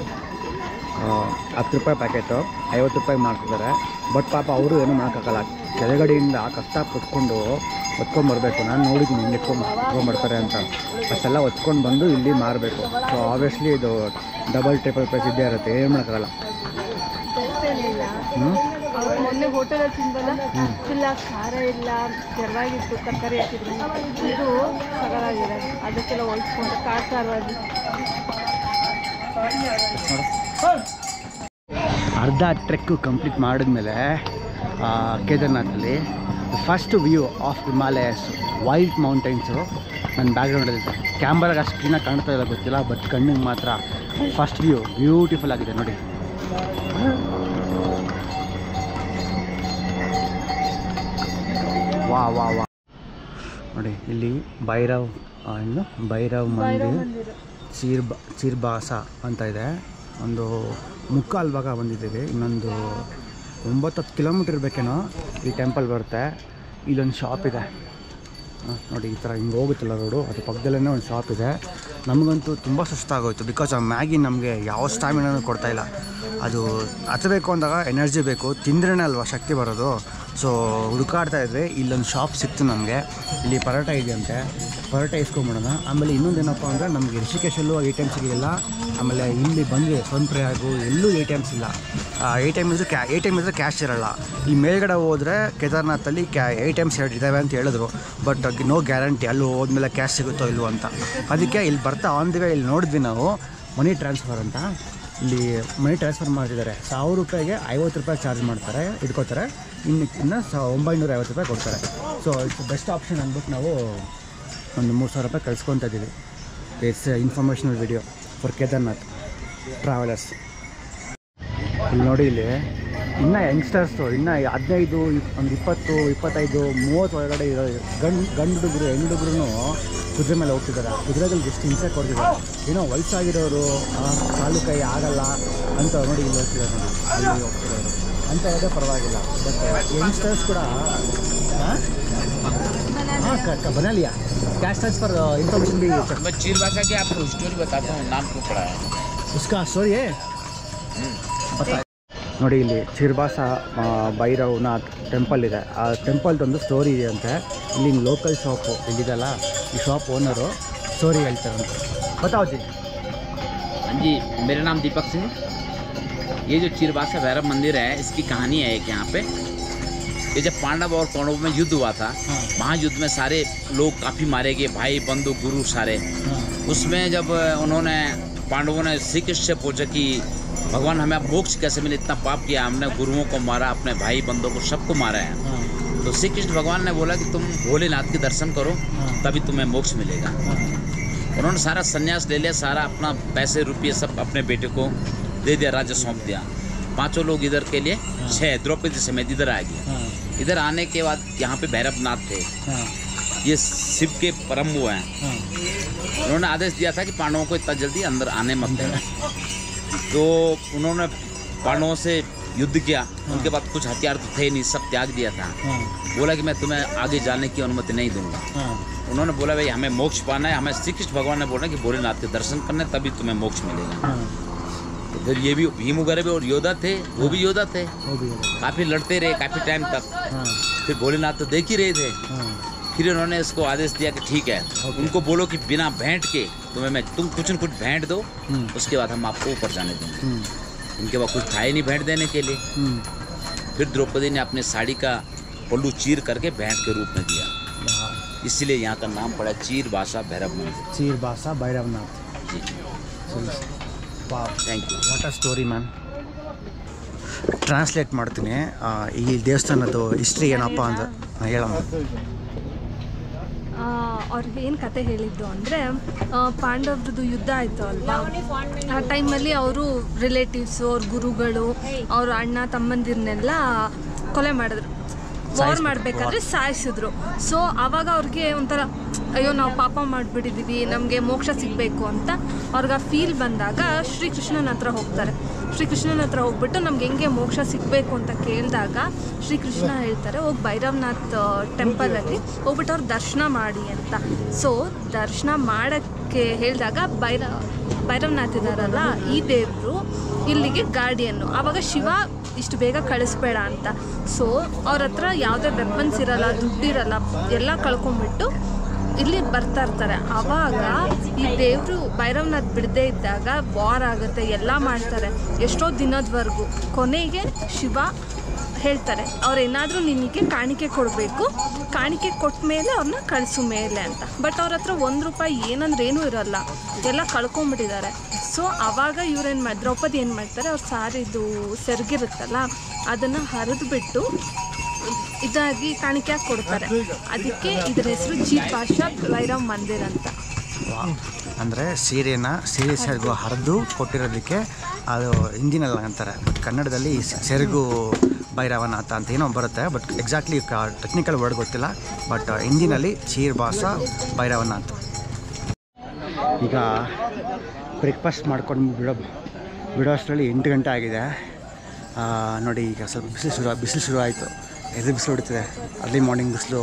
10 ರೂಪಾಯಿ ಪ್ಯಾಕೆಟು 50 ರೂಪಾಯಿ ಮಾಡ್ತಿದ್ದಾರೆ. ಬಟ್ ಪಾಪ ಅವರು ಏನೂ ಮಾಡೋಕ್ಕಾಗಲ್ಲ. ಕೆಳಗಡೆಯಿಂದ ಕಷ್ಟ ಪಟ್ಕೊಂಡು ಹೊತ್ಕೊಂಬರ್ಬೇಕು. ನಾನು ನೋಡಿದ್ದೀನಿ ಹಿಂಗೆ ಹೊತ್ಕೊಂಬರ್ತಾರೆ ಅಂತ. ಅಷ್ಟೆಲ್ಲ ಹೊತ್ಕೊಂಡು ಬಂದು ಇಲ್ಲಿ ಮಾರಬೇಕು. ಸೊ ಆಬ್ವಿಯಸ್ಲಿ ಇದು ಡಬಲ್ ಟ್ರಿಪಲ್ ಪ್ರೈಸ್ ಇದ್ದೇ ಇರುತ್ತೆ, ಏನು ಮಾಡೋಕ್ಕಾಗಲ್ಲ. ಮೊನ್ನೆ ಹೋಟೆಲಲ್ಲಿ ತಿಂದಲ್ಲ, ಇಲ್ಲ ಖಾರ ಇಲ್ಲ, ಚೆನ್ನಾಗಿತ್ತು, ತರಕಾರಿ ಹಾಕಿದ್ರು. ಇದು ಸಗಲಾಗಿದೆ, ಅದಕ್ಕೆಲ್ಲ ಹೊಲ್ಸ್ಕೊಂಡು ಕಾಡ್ತಾರವಾಗಿ. ಅರ್ಧ ಟ್ರೆಕ್ಕು ಕಂಪ್ಲೀಟ್ ಮಾಡಿದ್ಮೇಲೆ ಕೇದಾರ್ನಾಥಲ್ಲಿ first view of Himalayas, white mountains ನನ್ನ ಬ್ಯಾಕ್ಗ್ರೌಂಡಲ್ಲಿ ಕ್ಯಾಮ್ರಾಗೆ ಅಷ್ಟು ಕ್ಲೀನಾಗಿ ಕಾಣ್ತಾ ಇಲ್ಲ ಗೊತ್ತಿಲ್ಲ, ಬಟ್ ಕಣ್ಣಿಗೆ ಮಾತ್ರ ಫಸ್ಟ್ ವ್ಯೂ ಬ್ಯೂಟಿಫುಲ್ ಆಗಿದೆ ನೋಡಿ. ವಾ ವಾ ವಾ ನೋಡಿ, ಇಲ್ಲಿ ಭೈರವ್ ಮಂದಿರ್ ಚೀರ್ಬಾಸ ಅಂತ ಇದೆ. ಒಂದು ಮುಕ್ಕಾಲು ಭಾಗ ಬಂದಿದ್ದೀವಿ. ಇನ್ನೊಂದು 9-10 ಕಿಲೋಮೀಟ್ರ್ ಇರಬೇಕೇನೋ ಈ ಟೆಂಪಲ್ ಬರುತ್ತೆ. ಇಲ್ಲೊಂದು ಶಾಪ್ ಇದೆ ನೋಡಿ, ಈ ಥರ ಹಿಂಗೆ ಹೋಗುತ್ತಲ್ಲ ರೋಡು, ಅದು ಪಕ್ಕದಲ್ಲೇ ಒಂದು ಶಾಪ್ ಇದೆ. ನಮಗಂತೂ ತುಂಬ ಸುಸ್ತಾಗೋಯ್ತು. ಬಿಕಾಸ್ ಆ ಮ್ಯಾಗಿ ನಮಗೆ ಯಾವ ಸ್ಟಾಮಿನಾನು ಕೊಡ್ತಾಯಿಲ್ಲ. ಅದು ಹತ್ತಬೇಕು ಅಂದಾಗ ಎನರ್ಜಿ ಬೇಕು, ತಿಂದ್ರೇ ಅಲ್ವಾ ಶಕ್ತಿ ಬರೋದು. ಸೊ ಹುಡುಕಾಡ್ತಾ ಇದ್ವಿ, ಇಲ್ಲೊಂದು ಶಾಪ್ ಸಿಕ್ತು ನಮಗೆ. ಇಲ್ಲಿ ಪರೋಟ ಇದೆಯಂತೆ, ಪರೋಟ ಇಸ್ಕೊಂಬಿಡೋಣ. ಆಮೇಲೆ ಇನ್ನೊಂದೇನಪ್ಪ ಅಂದರೆ ನಮಗೆ ರಿಷಿಕೇಶಲ್ಲೂ ATM ಸಿಗಲಿಲ್ಲ. ಆಮೇಲೆ ಇಲ್ಲಿ ಬಂದರೆ ಸೊನ್ಪ್ರಯಾಗು ಎಲ್ಲೂ ATMs ಇಲ್ಲ. ATM ಇದ್ದರೆ ಕ್ಯಾಶ್ ಇರೋಲ್ಲ. ಈ ಮೇಲ್ಗಡೆ ಹೋದರೆ ಕೇದಾರ್ನಾಥಲ್ಲಿ ATMs ಇದ್ದಾವೆ ಅಂತ ಹೇಳಿದ್ರು. ಬಟ್ ನೋ ಗ್ಯಾರಂಟಿ ಅಲ್ಲಿ ಹೋದ್ಮೇಲೆ ಕ್ಯಾಶ್ ಸಿಗುತ್ತೋ ಇಲ್ವೋ ಅಂತ. ಅದಕ್ಕೆ ಇಲ್ಲಿ ಬರ್ತಾ ಆನ್ ದಿ ವೇ ಇಲ್ಲಿ ನೋಡಿದ್ವಿ ನಾವು ಮನಿ ಟ್ರಾನ್ಸ್ಫರ್ ಅಂತ. ಇಲ್ಲಿ ಮನಿ ಟ್ರಾನ್ಸ್ಫರ್ ಮಾಡ್ತಿದ್ದಾರೆ. 1000 ರೂಪಾಯಿಗೆ 50 ರೂಪಾಯಿ ಚಾರ್ಜ್ ಮಾಡ್ತಾರೆ, ಇಟ್ಕೋತಾರೆ. ಇನ್ನು 950 ರೂಪಾಯಿ ಕೊಡ್ತಾರೆ. ಸೊ ಇಟ್ಸ್ ಬೆಸ್ಟ್ ಆಪ್ಷನ್ ಅಂದ್ಬಿಟ್ಟು ನಾವು ಒಂದು 3000 ರೂಪಾಯಿ ಕಳಿಸ್ಕೊತಾ ಇದ್ದೀವಿ. It's informational video for Kedarnath travellers. ಇಲ್ಲಿ ನೋಡಿ, ಇಲ್ಲಿ ಇನ್ನೂ ಯಂಗ್ಸ್ಟರ್ಸು ಇನ್ನೂ 15, ಒಂದು 20, 25, 30 ಒಳಗಡೆ ಇರೋ ಗಂಡು ಹುಡುಗರು ಹೆಣ್ಣು ಹುಡುಗರು ಕುದುರೆ ಮೇಲೆ ಹೋಗ್ತಿದ್ದಾರೆ. ಕುದುರೆಗಳಿಗೆ ಎಷ್ಟು ಹಿಂಸೆ ಕೊಡ್ತಿದ್ದಾರೆ. ಏನೋ ವಯಸ್ಸಾಗಿರೋರು ಕಾಲು ಕೈ ಆಗಲ್ಲ ಅಂತ ನೋಡಿ ಇಲ್ಲಿ ಹೋಗ್ತಿದ್ದಾರೆ. ನೋಡಿ ಅಲ್ಲಿ ಹೋಗ್ತಿರೋರು ಅಂತ ಹೋದರೆ ಪರವಾಗಿಲ್ಲ. ಬಟ್ ಯಂಗ್ಸ್ಟರ್ಸ್ ಕೂಡ बना लिया। कैश ट्रांसफर इन्फॉर्मेशन भी मैं चीरबासा की आपको स्टोरी बताता हूँ, नाम क्यों पड़ा है उसका स्टोरी है पता ನೋಡಿ ಇಲ್ಲಿ ಚಿರ್ಬಾಸ ಭೈರವನಾಥ್ ಟೆಂಪಲ್ ಇದೆ. ಆ ಟೆಂಪಲ್ದೊಂದು ಸ್ಟೋರಿ ಇದೆ ಅಂತೆ. ಇಲ್ಲಿ ಲೋಕಲ್ ಶಾಪು ಇಲ್ಲಿದೆಲ್ಲ, ಈ ಶಾಪ್ ಓನರು ಸ್ಟೋರಿ ಹೇಳ್ತಾರಂತೆ. बताओ जी। हाँ जी, मेरा नाम दीपक सिंह। ये जो चिरबासा भैरव मंदिर है, इसकी कहानी है एक यहाँ पे। ये जब पांडव और कौरवों में युद्ध हुआ था, महायुद्ध में सारे लोग काफ़ी मारे गए, भाई बंधु गुरु सारे। उसमें जब उन्होंने पांडवों ने श्री कृष्ण से पूछा कि भगवान हमें मोक्ष कैसे मिले, इतना पाप किया हमने, गुरुओं को मारा, अपने भाई बंधुओं को सबको मारा है। तो श्री कृष्ण भगवान ने बोला कि तुम भोलेनाथ के दर्शन करो, तभी तुम्हें मोक्ष मिलेगा। उन्होंने सारा संन्यास ले लिया, सारा अपना पैसे रुपये सब अपने बेटे को दे दिया, राज्य सौंप दिया। 5 लोग इधर के लिए 6 द्रौपदी समेत इधर आ गए। इधर आने के बाद यहाँ पे भैरवनाथ थे, ये शिव के परम वो हैं। उन्होंने आदेश दिया था कि पांडवों को इतना जल्दी अंदर आने मत देना। तो उन्होंने पांडवों से युद्ध किया। उनके पास कुछ हथियार तो थे नहीं, सब त्याग दिया था। बोला कि मैं तुम्हें आगे जाने की अनुमति नहीं दूंगा। उन्होंने बोला भाई हमें मोक्ष पाना है, हमें श्री कृष्ण भगवान ने बोला कि भोलेनाथ के दर्शन करने तभी तुम्हें मोक्ष मिलेगा। तो फिर ये भी भीम वगैरह भी और योद्धा थे, वो भी योद्धा थे, काफ़ी लड़ते रहे काफ़ी टाइम तक। फिर भोलेनाथ तो देख ही रहे थे। फिर उन्होंने इसको आदेश दिया कि ठीक है, उनको बोलो कि बिना भेंट के तुम कुछ न कुछ भेंट दो, उसके बाद हम आपको ऊपर जाने देंगे। उनके बाद कुछ था ही नहीं भेंट देने के लिए। फिर द्रौपदी ने अपने साड़ी का पल्लू चीर करके भेंट के रूप में दिया, इसलिए यहाँ का नाम पड़ा चीर भाषा भैरव मंदिर। चीर भाषा Bhairavnath ji, thank you. What a story ma'am. Translate ಮಾಡ್ತೀನಿ. ಈ ದೇವಸ್ಥಾನದ ಹಿಸ್ಟ್ರಿ ಏನಪ್ಪ ಅಂದ್ರೆ ಹೇಳಮ್ಮ. ಅವ್ರಿಗೆ ಏನು ಕತೆ ಹೇಳಿದ್ದು ಅಂದರೆ, ಪಾಂಡವ್ರದ್ದು ಯುದ್ಧ ಆಯಿತು ಅಲ್ವಾ, ಆ ಟೈಮಲ್ಲಿ ಅವರು ರಿಲೇಟಿವ್ಸು, ಅವ್ರ ಗುರುಗಳು, ಅವ್ರ ಅಣ್ಣ ತಮ್ಮಂದಿರನ್ನೆಲ್ಲ ಕೊಲೆ ಮಾಡಿದ್ರು, ವಾರ್ ಮಾಡಬೇಕಾದ್ರೆ ಸಾಯಿಸಿದ್ರು. ಸೊ ಆವಾಗ ಅವ್ರಿಗೆ ಒಂಥರ ಅಯ್ಯೋ ನಾವು ಪಾಪ ಮಾಡಿಬಿಟ್ಟಿದ್ದೀವಿ, ನಮಗೆ ಮೋಕ್ಷ ಸಿಗಬೇಕು ಅಂತ ಅವ್ರಿಗೆ ಆ ಫೀಲ್ ಬಂದಾಗ ಶ್ರೀಕೃಷ್ಣನ ಹತ್ರ ಹೋಗ್ತಾರೆ. ಶ್ರೀಕೃಷ್ಣನ ಹತ್ರ ಹೋಗ್ಬಿಟ್ಟು ನಮ್ಗೆ ಹೆಂಗೆ ಮೋಕ್ಷ ಸಿಗಬೇಕು ಅಂತ ಕೇಳಿದಾಗ ಶ್ರೀಕೃಷ್ಣ ಹೇಳ್ತಾರೆ ಹೋಗಿ ಭೈರವನಾಥ್ ಟೆಂಪಲಲ್ಲಿ ಹೋಗ್ಬಿಟ್ಟು ಅವ್ರು ದರ್ಶನ ಮಾಡಿ ಅಂತ. ಸೊ ದರ್ಶನ ಮಾಡೋಕ್ಕೆ ಹೇಳಿದಾಗ ಭೈರವನಾಥ್ ಇದ್ದಾರಲ್ಲ, ಈ ದೇವರು ಇಲ್ಲಿಗೆ ಗಾರ್ಡಿಯನ್ನು. ಆವಾಗ ಶಿವ ಇಷ್ಟು ಬೇಗ ಕಳಿಸ್ಬೇಡ ಅಂತ. ಸೊ ಅವ್ರ ಹತ್ರ ಯಾವುದೇ ವೆಪನ್ಸ್ ಇರಲ್ಲ, ದುಡ್ಡಿರಲ್ಲ, ಎಲ್ಲ ಕಳ್ಕೊಂಡ್ಬಿಟ್ಟು ಇಲ್ಲಿ ಬರ್ತಾ ಇರ್ತಾರೆ. ಆವಾಗ ಈ ದೇವರು ಭೈರವನಾಥ್ ಬಿಡದೇ ಇದ್ದಾಗ ವಾರ್ ಆಗುತ್ತೆ, ಎಲ್ಲ ಮಾಡ್ತಾರೆ ಎಷ್ಟೋ ದಿನದವರೆಗೂ. ಕೊನೆಗೆ ಶಿವ ಹೇಳ್ತಾರೆ ಅವ್ರೇನಾದರೂ ನಿನಗೆ ಕಾಣಿಕೆ ಕೊಡಬೇಕು, ಕಾಣಿಕೆ ಕೊಟ್ಟ ಮೇಲೆ ಅವ್ರನ್ನ ಕಳಿಸು ಮೇಲೆ ಅಂತ. ಬಟ್ ಅವ್ರ ಹತ್ರ ₹1 ಏನಂದ್ರೆ ಏನೂ ಇರೋಲ್ಲ, ಎಲ್ಲ ಕಳ್ಕೊಂಬಿಟ್ಟಿದ್ದಾರೆ. ಸೊ ಆವಾಗ ಇವ್ರೇನು ಮಾಡಿ ದ್ರೌಪದಿ ಏನು ಮಾಡ್ತಾರೆ, ಅವ್ರ ಸಾರಿದು ಸೆರಗಿರುತ್ತಲ್ಲ ಅದನ್ನು ಹರಿದ್ಬಿಟ್ಟು ಇದಾಗಿ ಕಾಣಿಕೆಯಾಗಿ ಕೊಡ್ತಾರೆ. ಅದಕ್ಕೆ ಇದರ ಹೆಸರು ಚೀರ್ ಭಾಷಾ ಭೈರವ್ ಮಂದಿರ್ ಅಂತ. ಅಂದರೆ ಸೀರೆ ಸೆರಗು ಹರಿದು ಕೊಟ್ಟಿರೋದಕ್ಕೆ ಅದು ಹಿಂದಿನಲ್ಲಿ ಅಂತಾರೆ, ಬಟ್ ಕನ್ನಡದಲ್ಲಿ ಸೆರಗು ಭೈರವನಾಥ ಅಂತ ಏನೋ ಬರುತ್ತೆ. ಬಟ್ ಎಕ್ಸಾಕ್ಟ್ಲಿ ಟೆಕ್ನಿಕಲ್ ವರ್ಡ್ ಗೊತ್ತಿಲ್ಲ, ಬಟ್ ಹಿಂದಿನಲ್ಲಿ ಚೀರ್ ಭಾಷಾ ಭೈರವನಾಥ್. ಈಗ ಬ್ರೇಕ್ಫಾಸ್ಟ್ ಮಾಡ್ಕೊಂಡು ಬಿಡೋ ಅಷ್ಟರಲ್ಲಿ 8 ಗಂಟೆ ಆಗಿದೆ ನೋಡಿ. ಈಗ ಸ್ವಲ್ಪ ಬಿಸಿಲು ಶುರು ಆಯಿತು. ಎದು ಬಿಸಿಲು ಹೊಡಿತಿದೆ, ಅರ್ಲಿ ಮಾರ್ನಿಂಗ್ ಬಿಸಿಲು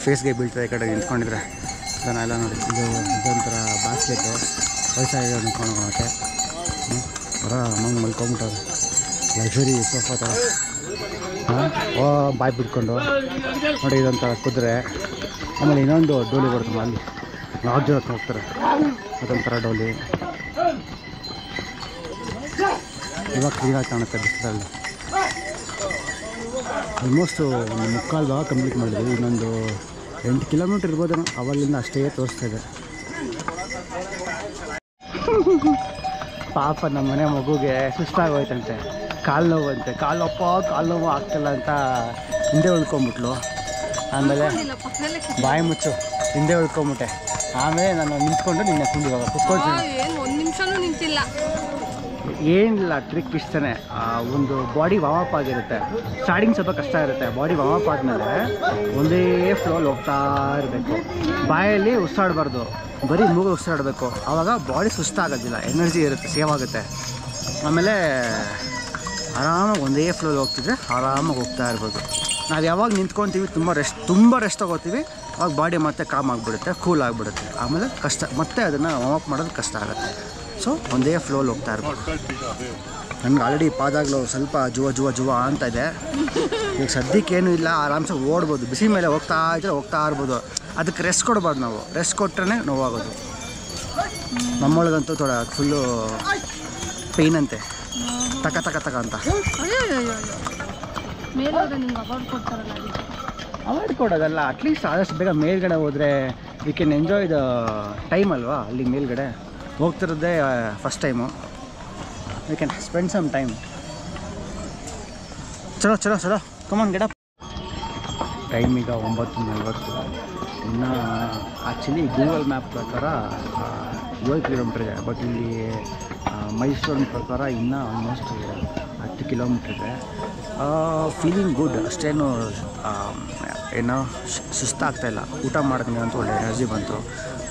ಫೇಸ್ಗೆ ಬೀಳ್ತದೆ. ಈ ಕಡೆ ನಿಂತ್ಕೊಂಡಿದ್ರೆ ಅದನ್ನೆಲ್ಲ ನೋಡಿ. ಇದೊಂಥರ ಬಾಸ್ಕೆಟು ವಯಸ್ಸಾಗಿ ನಿಂತ್ಕೊಂಡೋಗೋಕ್ಕೆ ಆರಾಮಾಗಿ ಮಲ್ಕೊಂಬಿಟ್ಟವ್ರು. ಲಕ್ಸುರಿ ಸೋಫಾ ಥರ ಬಾಯಿ ಬಿಟ್ಕೊಂಡು ನೋಡಿ. ಇದೊಂಥರ ಕುದುರೆ. ಆಮೇಲೆ ಇನ್ನೊಂದು ಡೋಲಿ ಬರ್ತದೆ, ಅಲ್ಲಿ 4 ಜನ ಹೋಗ್ತಾರೆ, ಅದೊಂಥರ ಡೋಲಿ. ಇವಾಗ ಕ್ಲೀನಾಗಿ ಕಾಣುತ್ತೆ ಬಿಸಿಲಲ್ಲಿ. ಆಲ್ಮೋಸ್ಟು ಒಂದು 3/4 ಭಾಗ ಕಂಪ್ಲೀಟ್ ಮಾಡಿದ್ವಿ. ಇನ್ನೊಂದು 8 ಕಿಲೋಮೀಟ್ರ್ ಇರ್ಬೋದೇನೋ, ಅವಾಗಿಂದ ಅಷ್ಟೇ ತೋರಿಸ್ತಾಯಿದೆ. ಪಾಪ ನಮ್ಮ ಮನೆ ಮಗುಗೆ ಸುಸ್ತಾಗೋಯ್ತಂತೆ, ಕಾಲು ನೋವಂತೆ. ಕಾಲು ನೋವು ಆಗ್ತಿಲ್ಲ ಅಂತ ಹಿಂದೆ ಉಳ್ಕೊಂಬಿಟ್ಲು. ಆಮೇಲೆ ಬಾಯಿ ಮುಚ್ಚು, ಹಿಂದೆ ಉಳ್ಕೊಂಬಿಟ್ಟೆ. ಆಮೇಲೆ ನಾನು ನಿಂತ್ಕೊಂಡು ನಿನ್ನೆ ಇವಾಗ ಕುತ್ಕೊಳ್ತೀನಿ. ಒಂದು ನಿಮಿಷನೂ ನಿಂತಿಲ್ಲ. ಏನಿಲ್ಲ, ಟ್ರಿಕ್ ಇಷ್ಟೇ. ಒಂದು ಬಾಡಿ ವಾಮಪ್ ಆಗಿರುತ್ತೆ. ಸ್ಟಾರ್ಟಿಂಗ್ ಸ್ವಲ್ಪ ಕಷ್ಟ ಇರುತ್ತೆ. ಬಾಡಿ ವಾಮಪ್ ಆದಮೇಲೆ ಒಂದೇ ಫ್ಲೋಲ್ಲಿ ಹೋಗ್ತಾ ಇರಬೇಕು. ಬಾಯಲ್ಲಿ ಉಸಿರಾಡಬಾರ್ದು, ಬರೀ ಮೂಗು ಉಸಿರಾಡಬೇಕು. ಆವಾಗ ಬಾಡಿ ಸುಸ್ತಾಗೋದಿಲ್ಲ, ಎನರ್ಜಿ ಇರುತ್ತೆ, ಸೇವ್ ಆಗುತ್ತೆ. ಆಮೇಲೆ ಆರಾಮಾಗಿ ಒಂದೇ ಫ್ಲೋಲ್ಲಿ ಹೋಗ್ತಿದ್ರೆ ಆರಾಮಾಗಿ ಹೋಗ್ತಾ ಇರ್ಬೋದು. ನಾವು ಯಾವಾಗ ನಿಂತ್ಕೊತೀವಿ, ತುಂಬ ರೆಸ್ಟ್ ತೊಗೋತೀವಿ, ಆವಾಗ ಬಾಡಿ ಮತ್ತೆ ಕಾಮ್ ಆಗಿಬಿಡುತ್ತೆ, ಕೂಲ್ ಆಗಿಬಿಡುತ್ತೆ. ಆಮೇಲೆ ಕಷ್ಟ ಮತ್ತೆ ಅದನ್ನು ವಾಮಪ್ ಮಾಡೋದು ಕಷ್ಟ ಆಗುತ್ತೆ. ಸೊ ಒಂದೇ ಫ್ಲೋಲ್ಲಿ ಹೋಗ್ತಾ ಇರ್ಬೋದು. ನನಗೆ ಆಲ್ರೆಡಿ ಪಾದಾಗಲು ಸ್ವಲ್ಪ ಜುವ ಅಂತ ಇದೆ. ಈಗ ಸದ್ಯಕ್ಕೇನೂ ಇಲ್ಲ, ಆರಾಮ್ಸೆ ಓಡ್ಬೋದು. ಬಿಸಿ ಮೇಲೆ ಹೋಗ್ತಾ ಇರ್ಬೋದು. ಅದಕ್ಕೆ ರೆಸ್ಟ್ ಕೊಡ್ಬಾರ್ದು ನಾವು. ರೆಸ್ಟ್ ಕೊಟ್ಟರೆ ನೋವಾಗೋದು. ನಮ್ಮೊಳಗಂತೂ ಫುಲ್ಲು ಪೇಯ್ನ್ ಅಂತೆ, ತಕ ಅಂತ. ಅವಾಯ್ಡ್ ಕೊಡೋದಲ್ಲ, ಅಟ್ಲೀಸ್ಟ್ ಆದಷ್ಟು ಬೇಗ ಮೇಲ್ಗಡೆ ಹೋದರೆ we can enjoy the time ಅಲ್ವಾ. ಅಲ್ಲಿ ಮೇಲ್ಗಡೆ ಹೋಗ್ತಿರೋದೇ first time. We can spend some time. ಚಲೋ ಕಮಾನ್ ಗೆಟ್ ಅಪ್. ಟೈಮ್ ಈಗ 9:40. ಇನ್ನು ಆ್ಯಕ್ಚುಲಿ ಗೂಗಲ್ ಮ್ಯಾಪ್ ಪ್ರಕಾರ 7 ಕಿಲೋಮೀಟ್ರ್ ಇದೆ. ಬಟ್ ಇಲ್ಲಿ ಮೈಸೂರಿನ ಪ್ರಕಾರ ಇನ್ನೂ ಆಲ್ಮೋಸ್ಟ್ 40 ಕಿಲೋಮೀಟ್ರ್ ಇದೆ. ಫೀಲಿಂಗ್ ಗುಡ್, ಅಷ್ಟೇನು ಏನೋ ಸುಸ್ತಾಗ್ತಾಯಿಲ್ಲ. ಊಟ ಮಾಡಿದ್ಮೇಲೆ ಅಂತೂ ಒಳ್ಳೆ ಎನರ್ಜಿ ಬಂತು.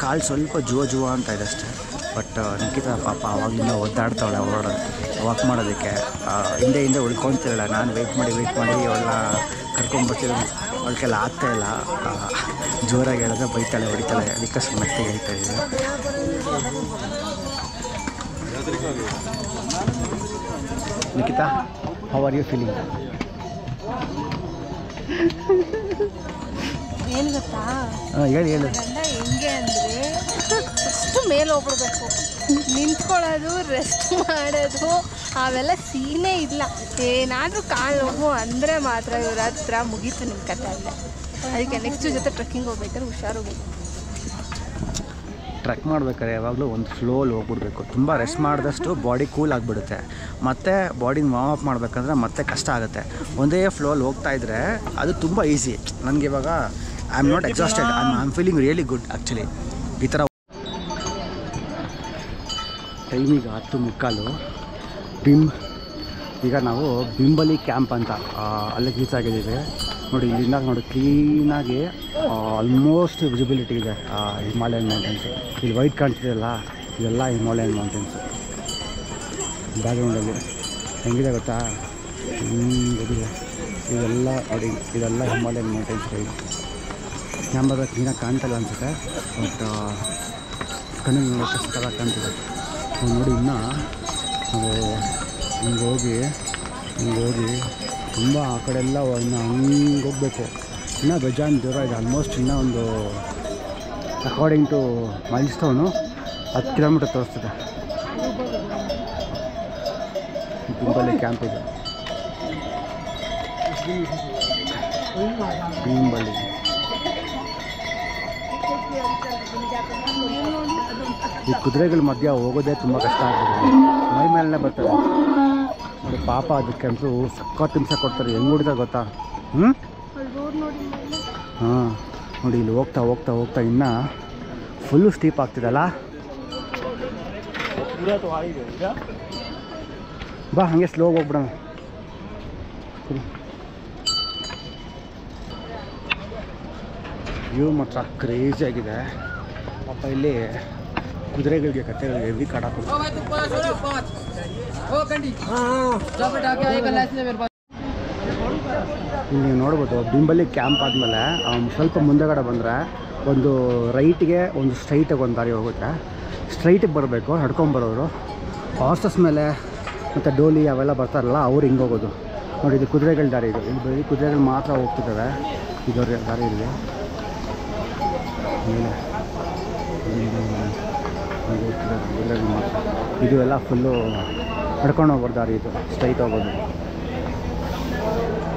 ಕಾಲು ಸ್ವಲ್ಪ ಜುವ ಅಂತ ಇದೆ ಅಷ್ಟೇ. ಬಟ್ ನಿಖಿತಾ ಪಾಪ ಆವಾಗಲಿಂದ ಒದ್ದಾಡ್ತಾವಳೆ ವಾಕ್ ಮಾಡೋದಕ್ಕೆ. ಹಿಂದೆ ಉಳ್ಕೊತಿರಲ್ಲ. ನಾನು ವೆಯ್ಟ್ ಮಾಡಿ ಅವಳನ್ನ ಕರ್ಕೊಂಡ್ಬರ್ತೀನಿ. ಅವಳಿಗೆಲ್ಲ ಆಗ್ತಾಯಿಲ್ಲ. ಜೋರಾಗಿ ಹೇಳಿದ್ರೆ ಬೈತಾಳೆ, ಹೊಡಿತಾಳೆ. ಅದಕ್ಕೆ ಮತ್ತೆ ಹೇಳ್ತಾ ಇದ್ದೀನಿ. Nikita, how are you feeling? ಏನು ಗೊತ್ತಾ, ಹೇಳಿ. ಗಂಡ ಹೆಂಗೆ ಅಂದರೆ ಫಸ್ಟು ಮೇಲೆ ಹೋಗ್ಬಿಡ್ಬೇಕು, ನಿಂತ್ಕೊಳ್ಳೋದು, ರೆಸ್ಟ್ ಮಾಡೋದು ಅವೆಲ್ಲ ಸೀನೇ ಇಲ್ಲ. ಏನಾದರೂ ಕಾಲು ನೋವು ಅಂದರೆ ಮಾತ್ರ ಇವ್ರ ಹತ್ರ ಮುಗೀತು ನಿಮ್ಮ ಕಥೆ ಅಲ್ಲೇ. ಅದಕ್ಕೆ ನೆಕ್ಸ್ಟ್ ಜೊತೆ ಟ್ರೆಕ್ಕಿಂಗ್ ಹೋಗ್ಬೇಕಾದ್ರೆ ಹುಷಾರೋಗ್ಬೇಕು. ಟ್ರೆಕ್ ಮಾಡ್ಬೇಕಾದ್ರೆ ಯಾವಾಗಲೂ ಒಂದು ಫ್ಲೋಲ್ಲಿ ಹೋಗ್ಬಿಡ್ಬೇಕು. ತುಂಬ ರೆಸ್ಟ್ ಮಾಡಿದಷ್ಟು ಬಾಡಿ ಕೂಲ್ ಆಗಿಬಿಡುತ್ತೆ. ಮತ್ತು ಬಾಡಿನ ವಾರ್ಮ್ ಅಪ್ ಮಾಡಬೇಕಂದ್ರೆ ಮತ್ತೆ ಕಷ್ಟ ಆಗುತ್ತೆ. ಒಂದೇ ಫ್ಲೋಲ್ಲಿ ಹೋಗ್ತಾಯಿದ್ರೆ ಅದು ತುಂಬ ಈಸಿ. ನನಗೆ ಇವಾಗ I am not exhausted, I am feeling really good actually. ಈ ಥರ ಟೈಮಿಗೆ 10:45 ಈಗ ನಾವು ಬಿಂಬಲಿ ಕ್ಯಾಂಪ್ ಅಂತ ಅಲ್ಲಿಗೆ ರೀಚ್ ಆಗಿದ್ದೀವಿ. ನೋಡಿ, ಇಲ್ಲಿಂದ ನೋಡಿ ಕ್ಲೀನಾಗಿ ಆಲ್ಮೋಸ್ಟ್ ವಿಸಿಬಿಲಿಟಿ ಇದೆ ಹಿಮಾಲಯನ್ ಮೌಂಟೇನ್ಸು. ಇಲ್ಲಿ ವೈಟ್ ಕಾಣ್ತಿದೆಯಲ್ಲ, ಇದೆಲ್ಲ ಹಿಮಾಲಯನ್ ಮೌಂಟೇನ್ಸು. ಬ್ಯಾಕ್ಗ್ರೌಂಡಲ್ಲಿ ಹೆಂಗಿದೆ ಗೊತ್ತಾ? ಗೊತ್ತಿದೆ. ಇದೆಲ್ಲ ನೋಡಿ, ಇದೆಲ್ಲ ಹಿಮಾಲಯನ್ ಮೌಂಟೇನ್ಸ್. ಕ್ಯಾಮ್ರಾದ ಕ್ಲೀನಾಗಿ ಕಾಣ್ತಲ್ಲ ಅನಿಸುತ್ತೆ, ಬಟ್ ಕಣ್ಣಿಗೆ ನೋಡೋಕ್ಕೆ ಸಕ್ಕತ್ತಾಗಿ ಕಾಣ್ತಿದೆ. ನೋಡಿ, ಇನ್ನೂ ನಾವು ಹಿಂಗೆ ಹೋಗಿ ತುಂಬ ಆ ಕಡೆ ಎಲ್ಲ ಇನ್ನು ಹಂಗೆ ಹೋಗಬೇಕು. ಇನ್ನೂ ಬೇಜಾನ್ ದೂರ ಇದೆ. ಆಲ್ಮೋಸ್ಟ್ ಇನ್ನೂ ಒಂದು according to milestone 10 kilometre ತೋರಿಸ್ತದೆ. ಬಿಂಬಲಿ ಕ್ಯಾಂಪ್ ಇದೆ. ಬಿಂಬಲಿ ಈ ಕುದುರೆಗಳ ಮಧ್ಯ ಹೋಗೋದೇ ತುಂಬ ಕಷ್ಟ ಆಗ್ತದೆ. ಮೈ ಮೇಲೇ ಬರ್ತದೆ ನೋಡಿ. ಪಾಪ ಅದಕ್ಕಂತೂ ಸಕ್ಕತ್ತು ಹಿಂಸೆ ಕೊಡ್ತಾರೆ. ಹೆಂಗೆ ಹೊಡಿತಾರೆ ಗೊತ್ತಾ? ಹಾಂ ನೋಡಿ, ಇಲ್ಲಿ ಹೋಗ್ತಾ ಇನ್ನೂ ಫುಲ್ಲು ಸ್ಟೀಪ್ ಆಗ್ತಿದಲ್ಲ. ಬಾ, ಹಾಗೆ ಸ್ಲೋ ಹೋಗ್ಬಿಡೋಣ. ವ್ಯೂ ಮಾತ್ರ ಕ್ರೇಜಿ ಆಗಿದೆ. ಪಾಪ ಇಲ್ಲಿ ಕುದುರೆಗಳಿಗೆ ಕಥೆಗಳಿಗೆ ಹೆವಿ ಕಾಡ ಕೊಡ್ತಾರೆ. ಇಲ್ಲಿ ನೋಡ್ಬೋದು ಬಿಂಬಲಿ ಕ್ಯಾಂಪ್ ಆದಮೇಲೆ ಸ್ವಲ್ಪ ಮುಂದೆಗಡೆ ಬಂದರೆ ಒಂದು ರೈಟಿಗೆ ಒಂದು ಸ್ಟ್ರೈಟಿಗೆ ಒಂದು ದಾರಿ ಹೋಗುತ್ತೆ. ಸ್ಟ್ರೈಟಿಗೆ ಬರಬೇಕು ನಡ್ಕೊಂಬರೋರು. ಹಾರ್ಸಸ್ ಮೇಲೆ ಮತ್ತು ಡೋಲಿ ಅವೆಲ್ಲ ಬರ್ತಾರಲ್ಲ, ಅವ್ರು ಹಿಂಗೆ ಹೋಗೋದು. ನೋಡಿ, ಇದು ಕುದುರೆಗಳ ದಾರಿ. ಇದು ಇಲ್ಲಿ ಬರೀ ಕುದುರೆಗಳು ಮಾತ್ರ ಹೋಗ್ತಿದ್ದಾವೆ. ಇದರ ದಾರಿ ಇದೆ ಮೇಲೆ ಕುದುರೆಗಳು ಮಾತ್ರ. ಇದು ಎಲ್ಲ ಫುಲ್ಲು ನಡ್ಕೊಂಡು ಹೋಗೋದು ದಾರಿ. ಇದು ಸ್ಟ್ರೈಟ್ ಹೋಗೋದು.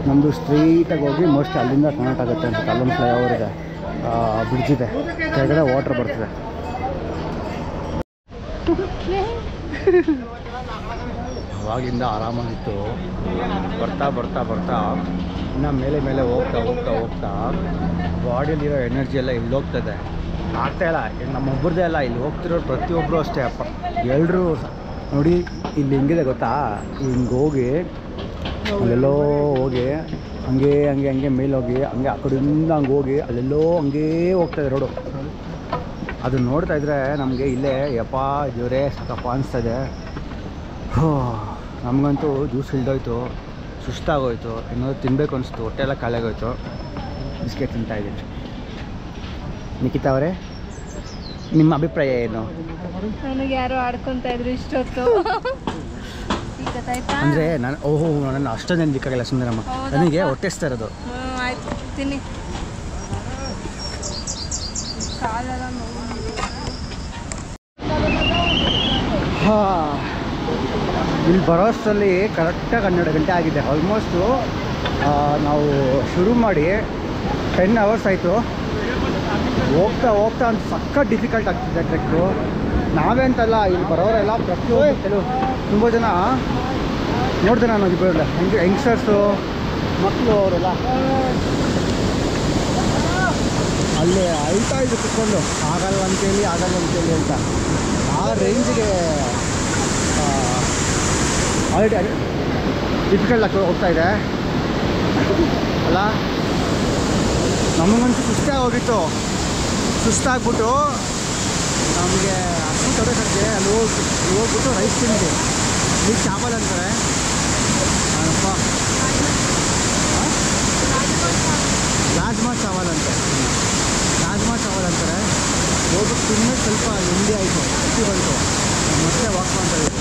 ನಮ್ಮದು ಸ್ಟ್ರೈಟಾಗಿ ಹೋಗಿ ಮೋಸ್ಟ್ ಅಲ್ಲಿಂದ ಕನೆಕ್ಟ್ ಆಗುತ್ತೆ ಅಂತ. ಅಲ್ಲೊಂದು ಫ್ಲೈಓವರ್ ಇದೆ, ಬ್ರಿಡ್ಜ್ ಇದೆ, ಕೆಳಗಡೆ ವಾಟ್ರ್ ಬರ್ತದೆ. ಅವಾಗಿಂದ ಆರಾಮಾಗಿತ್ತು. ಬರ್ತಾ ಇನ್ನು ಮೇಲೆ ಹೋಗ್ತಾ ಬಾಡಿಯಲ್ಲಿರೋ ಎನರ್ಜಿ ಎಲ್ಲ ಇಲ್ಲಿ ಹೋಗ್ತದೆ. ಆಗ್ತಾಯಿಲ್ಲ, ನಮ್ಮೊಬ್ಬರದೇ ಅಲ್ಲ, ಇಲ್ಲಿ ಹೋಗ್ತಿರೋರು ಪ್ರತಿಯೊಬ್ಬರು ಅಷ್ಟೇ. ಅಪ್ಪ ಎಲ್ಲರೂ ನೋಡಿ, ಇಲ್ಲಿ ಹೆಂಗಿದೆ ಗೊತ್ತಾ? ಹಿಂಗೆ ಹೋಗಿ ಅಲ್ಲೆಲ್ಲೋ ಹೋಗಿ ಹಂಗೆ ಮೇಲೆ ಹೋಗಿ ಹಂಗೆ ಆ ಕಡೆಯಿಂದ ಹಂಗೆ ಹೋಗಿ ಅಲ್ಲೆಲ್ಲೋ ಹಂಗೇ ಹೋಗ್ತಾಯಿದೆ ರೋಡು. ಅದು ನೋಡ್ತಾ ಇದ್ದರೆ ನಮಗೆ ಇಲ್ಲೇ ಯಪ್ಪ ದೇವರೇ ಸಾಕಪ್ಪ ಅನಿಸ್ತದೆ. ನಮಗಂತೂ ಜ್ಯೂಸ್ ಹಿಡ್ದೋಯ್ತು, ಸುಸ್ತಾಗೋಯ್ತು, ಏನಾದರೂ ತಿನ್ನಬೇಕು ಅನಿಸ್ತು, ಹೊಟ್ಟೆ ಎಲ್ಲ ಖಾಲಿಯಾಗೋಯ್ತು. ಬಿಸ್ಕೆಟ್ ತಿಂತಾಯಿದ್ದೀನಿ. ನಿಖಿತಾ ಅವರೇ, ನಿಮ್ಮ ಅಭಿಪ್ರಾಯ ಏನು? ನನಗೆ ಯಾರೋ ಆಡ್ಕೊತಾ ಇದ್ರು ಇಷ್ಟೊತ್ತು. ಅಂದರೆ ನಾನು ನನ್ನ ಅಷ್ಟೊಂದೇನು ಬೇಕಾಗಿಲ್ಲ ಸುಂದರಮ್ಮ, ನನಗೆ ಹೊಟ್ಟೆಸ್ತಾ ಇರೋದು. ಆಯ್ತು, ತಿನ್ನಿ. ಕಾಲೆಲ್ಲ ಇಲ್ಲಿ ಬರೋಷ್ಟರಲ್ಲಿ ಕರೆಕ್ಟಾಗಿ 12 ಗಂಟೆ ಆಗಿದೆ. ಆಲ್ಮೋಸ್ಟು ನಾವು ಶುರು ಮಾಡಿ 10 ಅವರ್ಸ್ ಆಯಿತು. ಹೋಗ್ತಾ ಅಂತ ಸಕ್ಕ ಡಿಫಿಕಲ್ಟ್ ಆಗ್ತಿದೆ ಟ್ರೆಕ್ಕು. ನಾವೇ ಅಂತಲ್ಲ, ಇಲ್ಲಿ ಬರೋರೆಲ್ಲ ಪ್ರತಿಯೊಂದು ತುಂಬ ಜನ ನೋಡಿದೆ ನಾನು. ಇಬ್ಬರು ಯಂಗ್ಸ್ಟರ್ಸು ಮಕ್ಕಳು ಅವರೆಲ್ಲ ಅಲ್ಲಿ ಅಳ್ತಾ ಇದ್ದು ಕುತ್ಕೊಂಡು ಆಗಲ್ಲ ಅಂತೇಳಿ ಅಂತ. ಆ ರೇಂಜಿಗೆ ಆಲ್ರೆಡಿ ಡಿಫಿಕಲ್ಟ್ ಆಗಿ ಹೋಗ್ತಾ ಇದೆ ಅಲ್ಲ. ನಮಗಂತೂ ಸುಸ್ತಾಗೋಗಿತ್ತು. ಸುಸ್ತಾಗ್ಬಿಟ್ಟು ನಮಗೆ ಅಷ್ಟು ತೊಡಕಕ್ಕೆ ಅಲ್ಲಿ ಹೋಗ್ಬಿಟ್ಟು ರೈಸ್ ತಿಂದಿದೆ. ಈಗ ಚಾವಲ್ ಅಂತಾರೆ ಅಪ್ಪ, ರಾಜ್ಮಾ ಚಾವಲ್ ಅಂತಾರೆ ಹೋಗ್ಬಿಟ್ಟು ತಿಂದು ಸ್ವಲ್ಪ ನೆಮ್ಮದಿ ಆಯಿತು, ಖುಷಿ ಬಂತು. ಮತ್ತೆ ವಾಕ್ ಮಾಡ್ತಾ ಇದ್ದೀವಿ.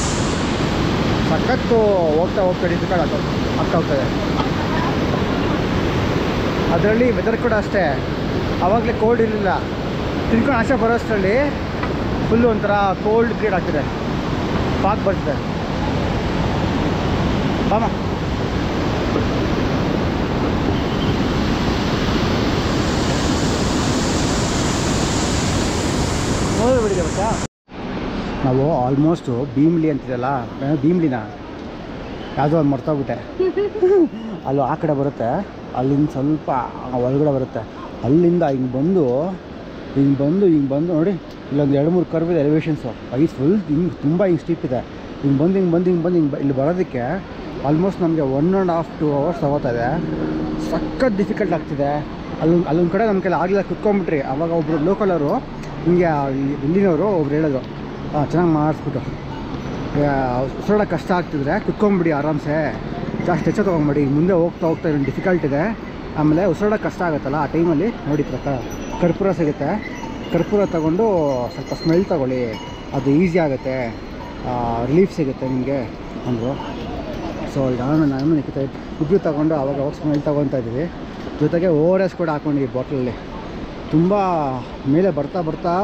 ಸಖತ್ತು ಹೋಗ್ತಾ ಡಿಫಿಕಲ್ಟ್ ಆಗ್ತಾ ಹೋಗ್ತದೆ. ಅದರಲ್ಲಿ ವೆದರ್ ಕೂಡ ಅಷ್ಟೇ, ಆವಾಗಲೇ ಕೋಲ್ಡ್ ಇರಲಿಲ್ಲ. ತಿನ್ಕೊಂಡು ಆಚೆ ಬರೋಷ್ಟರಲ್ಲಿ ಫುಲ್ಲು ಒಂಥರ ಕೋಲ್ಡ್ ಕ್ರಿಯೇಟ್ ಆಗ್ತಿದೆ, ಪಾಕ್ ಬರ್ತಿದೆ. ಬಾಮ ನೋಡ್ಬಿಡಿದೆ ಗೊತ್ತಾ. ನಾವು ಆಲ್ಮೋಸ್ಟು ಭೀಮ್ಲಿ ಅಂತಿದೆಯಲ್ಲ, ಭೀಮ್ಲಿನ ಯಾವುದೋ ಒಂದು ಮರ್ತೋಗ್ಬಿಟ್ಟೆ. ಅಲ್ಲೂ ಆ ಕಡೆ ಬರುತ್ತೆ, ಅಲ್ಲಿಂದ ಸ್ವಲ್ಪ ಒಳಗಡೆ ಬರುತ್ತೆ. ಅಲ್ಲಿಂದ ಹಿಂಗೆ ಬಂದು ನೋಡಿ, ಇಲ್ಲೊಂದು 2-3 ಕರ್ವ್ ಇದೆ ಎಲಿವೇಷನ್ಸು. ಐದು ಫುಲ್ ಹಿಂಗೆ ತುಂಬ ಸ್ಟೀಪ್ ಇದೆ. ಹಿಂಗೆ ಬಂದು ಇಲ್ಲಿ ಬರೋದಕ್ಕೆ ಆಲ್ಮೋಸ್ಟ್ ನಮಗೆ 1.5-2 hours ತಗೋತಾಯಿದೆ. ಸಖತ್ ಡಿಫಿಕಲ್ಟ್ ಆಗ್ತಿದೆ. ಅಲ್ಲೊಂದು ಕಡೆ ನಮ್ಮ ಕೈಲಿ ಆಗಲಿಲ್ಲ, ಕುತ್ಕೊಂಡ್ಬಿಟ್ರಿ. ಆವಾಗ ಒಬ್ಬರು ಲೋಕಲವರು ಹಿಂಗೆ ಇಲ್ಲಿನವರು ಒಬ್ರು ಹೇಳಿದ್ರು, ಚೆನ್ನಾಗಿ ಮಾಡಿಸ್ಬಿಟ್ಟು ಉಸಿರಾಡ ಕಷ್ಟ ಆಗ್ತಿದ್ರೆ ಕುತ್ಕೊಂಡ್ಬಿಡಿ ಆರಾಮ್ಸೆ, ಜಾಸ್ತಿ ಹೆಚ್ಚು ತೊಗೊಂಬಿಡಿ. ಮುಂದೆ ಹೋಗ್ತಾ ಇನ್ನೊಂದು ಡಿಫಿಕಲ್ಟ್ ಇದೆ. ಆಮೇಲೆ ಉಸಿರಾಡ ಕಷ್ಟ ಆಗುತ್ತಲ್ಲ ಆ ಟೈಮಲ್ಲಿ ನೋಡಿ ಕರ್ಪೂರ ಸಿಗುತ್ತೆ. ಕರ್ಪೂರ ತೊಗೊಂಡು ಸ್ವಲ್ಪ ಸ್ಮೆಲ್ ತೊಗೊಳ್ಳಿ, ಅದು ಈಸಿ ಆಗುತ್ತೆ, ರಿಲೀಫ್ ಸಿಗುತ್ತೆ ನಿಮಗೆ ಅಂದರು. ಸೊ ನಾನು ಇಬ್ಬರು ತೊಗೊಂಡು ಅವಾಗ ಸ್ಮೆಲ್ ತೊಗೊತಾ ಇದ್ದೀವಿ. ಜೊತೆಗೆ ORS ಕೂಡ ಹಾಕ್ಕೊಂಡಿದ್ದೀವಿ ಬಾಟ್ಲಲ್ಲಿ. ತುಂಬ ಮೇಲೆ ಬರ್ತಾ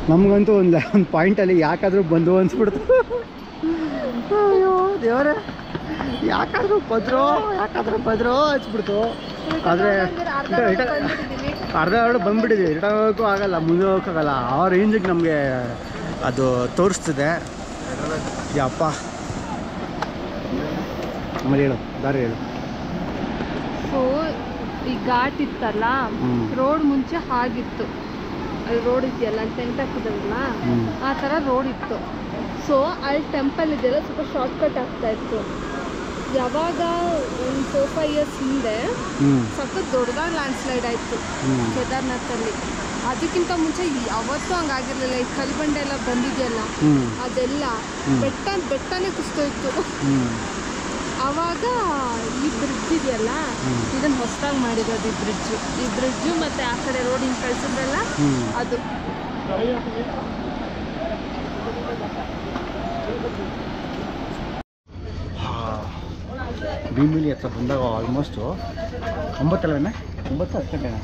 ನಮಗಂತೂ ಒಂದು ಪಾಯಿಂಟಲ್ಲಿ ಯಾಕಾದರೂ ಬಂದು ಅನಿಸ್ಬಿಡ್ತು. ಅಯ್ಯೋ ದೇವರೇ, ಯಾಕಾದರೂ ಬದ್ರೋ ಹಚ್ಬಿಡ್ತು. ಆದರೆ ಅರ್ಧ ಬಂದುಬಿಟ್ಟಿದ್ದೀವಿ, ರಿಟರ್ನ್ ಹೋಗೋಕ್ಕೂ ಆಗಲ್ಲ, ಮುಂದೆ ಹೋಗೋಕ್ಕಾಗಲ್ಲ. ಆ ರೇಂಜಿಗೆ ನಮಗೆ ಅದು ತೋರಿಸ್ತಿದೆ. ಯಪ್ಪ, ಆಮೇಲೆ ಹೇಳು, ದಾರಿ ಹೇಳು. ಸೊ ಈ ಘಾಟ್ ಇತ್ತಲ್ಲ, ರೋಡ್ ಮುಂಚೆ ಹಾಗಿತ್ತು. ಅಲ್ಲಿ ರೋಡ್ ಇದೆಯಲ್ಲ, ಅಲ್ಲಿ ಟೆಂಟ್ ಹಾಕಿದ್ರಲ್ಲ, ಆ ಥರ ರೋಡ್ ಇತ್ತು. ಸೊ ಅಲ್ಲಿ ಟೆಂಪಲ್ ಇದೆಯಲ್ಲ, ಸ್ವಲ್ಪ ಶಾರ್ಟ್ಕಟ್ ಆಗ್ತಾ ಇತ್ತು. ಯಾವಾಗ ಒಂದು 4-5 years ಹಿಂದೆ ಸಖತ್ ದೊಡ್ಡದಾಗಿ ಲ್ಯಾಂಡ್ ಸ್ಲೈಡ್ ಆಯಿತು ಕೇದಾರ್ನಾಥಲ್ಲಿ. ಅದಕ್ಕಿಂತ ಮುಂಚೆ ಯಾವತ್ತೂ ಹಂಗಾಗಿರ್ಲಿಲ್ಲ. ಈ ಕಲ್ಬಂಡೆ ಎಲ್ಲ ಬಂದಿದೆಯಲ್ಲ, ಅದೆಲ್ಲ ಬೆಟ್ಟನೇ ಕುಸ್ತೋಯ್ತು. ಆವಾಗ ಈ ಬ್ರಿಡ್ಜ್ ಇದೆಯಲ್ಲ, ಇದನ್ನು ಹೊಸದಾಗಿ ಮಾಡಿರೋದು ಈ ಬ್ರಿಡ್ಜು ಮತ್ತು ಆ ಕಡೆ ರೋಡಿನ ಕಳಿಸಿದ್ರಲ್ಲ ಅದು. ಭೀಮಿಲಿ ಹತ್ರ ಬಂದಾಗ ಆಲ್ಮೋಸ್ಟು 9 ಗಂಟೆನಾ 10 ಗಂಟೆನಾ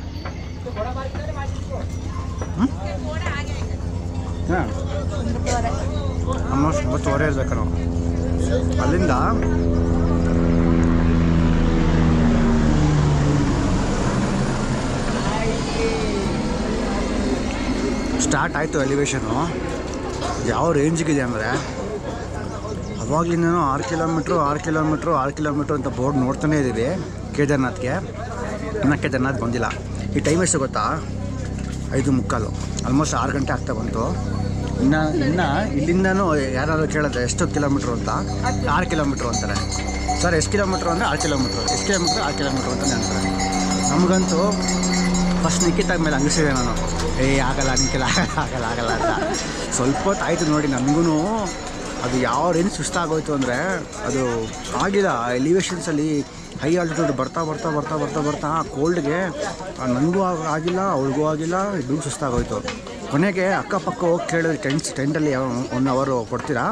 ಹಾಂ ಆಲ್ಮೋಸ್ಟ್ 9:15 ಇರಬೇಕು ನಾವು. ಅಲ್ಲಿಂದ ಸ್ಟಾರ್ಟ್ ಆಯಿತು ಎಲಿವೇಶನು. ಯಾವ ರೇಂಜಿಗಿದೆ ಅಂದರೆ ಅವಾಗಲಿಂದನೂ 6 ಕಿಲೋಮೀಟ್ರು ಅಂತ ಬೋರ್ಡ್ ನೋಡ್ತಾನೇ ಇದ್ದೀವಿ ಕೇದಾರ್ನಾಥ್ಗೆ. ಇನ್ನು ಕೇದಾರ್ನಾಥ್ ಬಂದಿಲ್ಲ. ಈ ಟೈಮ್ ಎಷ್ಟು ಗೊತ್ತಾ? 5:45, ಆಲ್ಮೋಸ್ಟ್ 6 ಗಂಟೆ ಆಗ್ತಾ ಬಂತು. ಇನ್ನು ಇಲ್ಲಿಂದನೂ ಯಾರಾದರೂ ಕೇಳಿದ್ರೆ ಎಷ್ಟು ಕಿಲೋಮೀಟ್ರು ಅಂತ, 6 ಕಿಲೋಮೀಟ್ರು ಅಂತಾರೆ. ಸರ್ ಎಷ್ಟು ಕಿಲೋಮೀಟ್ರು ಅಂದರೆ 6 ಕಿಲೋಮೀಟ್ರು, ಎಷ್ಟು ಕಿಲೋಮೀಟ್ರು 6 ಕಿಲೋಮೀಟ್ರು ಅಂತಲೇ ಅಂತಾರೆ. ನಮಗಂತೂ ಫಸ್ಟ್ ನಿಕ್ಕಿತಾಗ ಮೇಲೆ ಅಂಗಿಸಿದೆ ನಾನು, ಆಗಲ್ಲ ನಿಕ್ಕಿಲ್ಲ ಆಗಲ್ಲ ಅಂತ. ಸ್ವಲ್ಪ ಹೊತ್ತು ಆಯಿತು ನೋಡಿ, ನನಗೂ ಅದು ಯಾವ ರೇಂಜ್ ಸುಸ್ತಾಗೋಯ್ತು ಅಂದರೆ ಅದು ಆಗಿಲ್ಲ. ಎಲಿವೇಷನ್ಸಲ್ಲಿ ಹೈ ಆಲ್ಟಿಟ್ಯೂಡ್ ಬರ್ತಾ ಕೋಲ್ಡ್ಗೆ ನನಗೂ ಆಗಿಲ್ಲ, ಅವ್ಳಿಗೂ ಆಗಿಲ್ಲ, ಇಬ್ಬರಿಗೂ ಸುಸ್ತಾಗೋಯ್ತು. ಕೊನೆಗೆ ಅಕ್ಕಪಕ್ಕ ಹೋಗಿ ಕೇಳಿದ್ರೆ ಟೆಂಟಲ್ಲಿ 1 hour ಕೊಡ್ತೀರಾ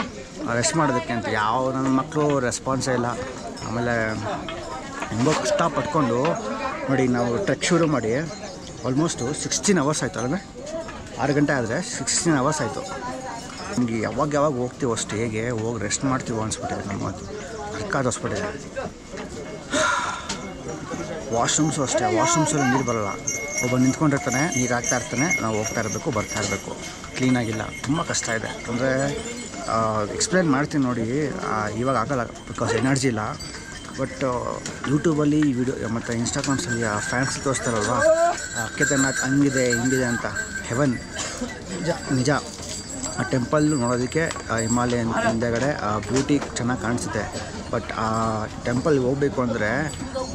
ರೆಸ್ಟ್ ಮಾಡೋದಕ್ಕೆ ಅಂತ. ಯಾವ ನನ್ನ ಮಕ್ಕಳು ರೆಸ್ಪಾನ್ಸೇ ಇಲ್ಲ. ಆಮೇಲೆ ತುಂಬ ಕಷ್ಟಪಟ್ಕೊಂಡು ನೋಡಿ ನಾವು ಟ್ರೆಕ್ ಶುರು ಮಾಡಿ ಆಲ್ಮೋಸ್ಟು 16 hours ಆಯಿತು ಅಲ್ಲವೇ. 6 ಗಂಟೆ ಆದರೆ 16 hours ಆಯಿತು. ನಮಗೆ ಯಾವಾಗ ಹೋಗ್ತೀವೋ ಸ್ಟೇಗೆ ಹೋಗಿ ರೆಸ್ಟ್ ಮಾಡ್ತೀವೋ ಅನಿಸ್ಬಿಟ್ಟಿದೆ. ನಮ್ಮದು ಅಕ್ಕಾದ ಹೊಸ್ಬಿಟ್ಟಿದೆ. ವಾಶ್ರೂಮ್ಸು ಅಷ್ಟೇ, ವಾಶ್ರೂಮ್ಸಲ್ಲಿ ನೀರು ಬರೋಲ್ಲ. ಒಬ್ಬ ನಿಂತ್ಕೊಂಡಿರ್ತಾನೆ, ನೀರು ಹಾಕ್ತಾ ಇರ್ತಾನೆ, ನಾವು ಹೋಗ್ತಾ ಇರಬೇಕು ಬರ್ತಾ ಇರಬೇಕು. ಕ್ಲೀನಾಗಿಲ್ಲ, ತುಂಬ ಕಷ್ಟ ಇದೆ. ಅಂದರೆ ಎಕ್ಸ್ಪ್ಲೇನ್ ಮಾಡ್ತೀನಿ ನೋಡಿ, ಇವಾಗ ಆಗಲ್ಲ ಬಿಕಾಸ್ ಎನರ್ಜಿ ಇಲ್ಲ. ಬಟ್ ಯೂಟ್ಯೂಬಲ್ಲಿ ಈ ವಿಡಿಯೋ ಮತ್ತು ಇನ್ಸ್ಟಾಗ್ರಾಮ್ಸಲ್ಲಿ ಆ ಫ್ಯಾನ್ಸ್ ತೋರಿಸ್ತಾರಲ್ವ, ಕೇದಾರ್ನಾಥ್ ಹಂಗಿದೆ ಹಿಂಗಿದೆ ಅಂತ. ಹೆವನ್ ನಿಜ. ಆ ಟೆಂಪಲ್ ನೋಡೋದಕ್ಕೆ ಹಿಮಾಲಯನ್ ಹಿಂದೆಗಡೆ ಬ್ಯೂಟಿ ಚೆನ್ನಾಗಿ ಕಾಣಿಸುತ್ತೆ. ಬಟ್ ಆ ಟೆಂಪಲ್ಗೆ ಹೋಗಬೇಕು ಅಂದರೆ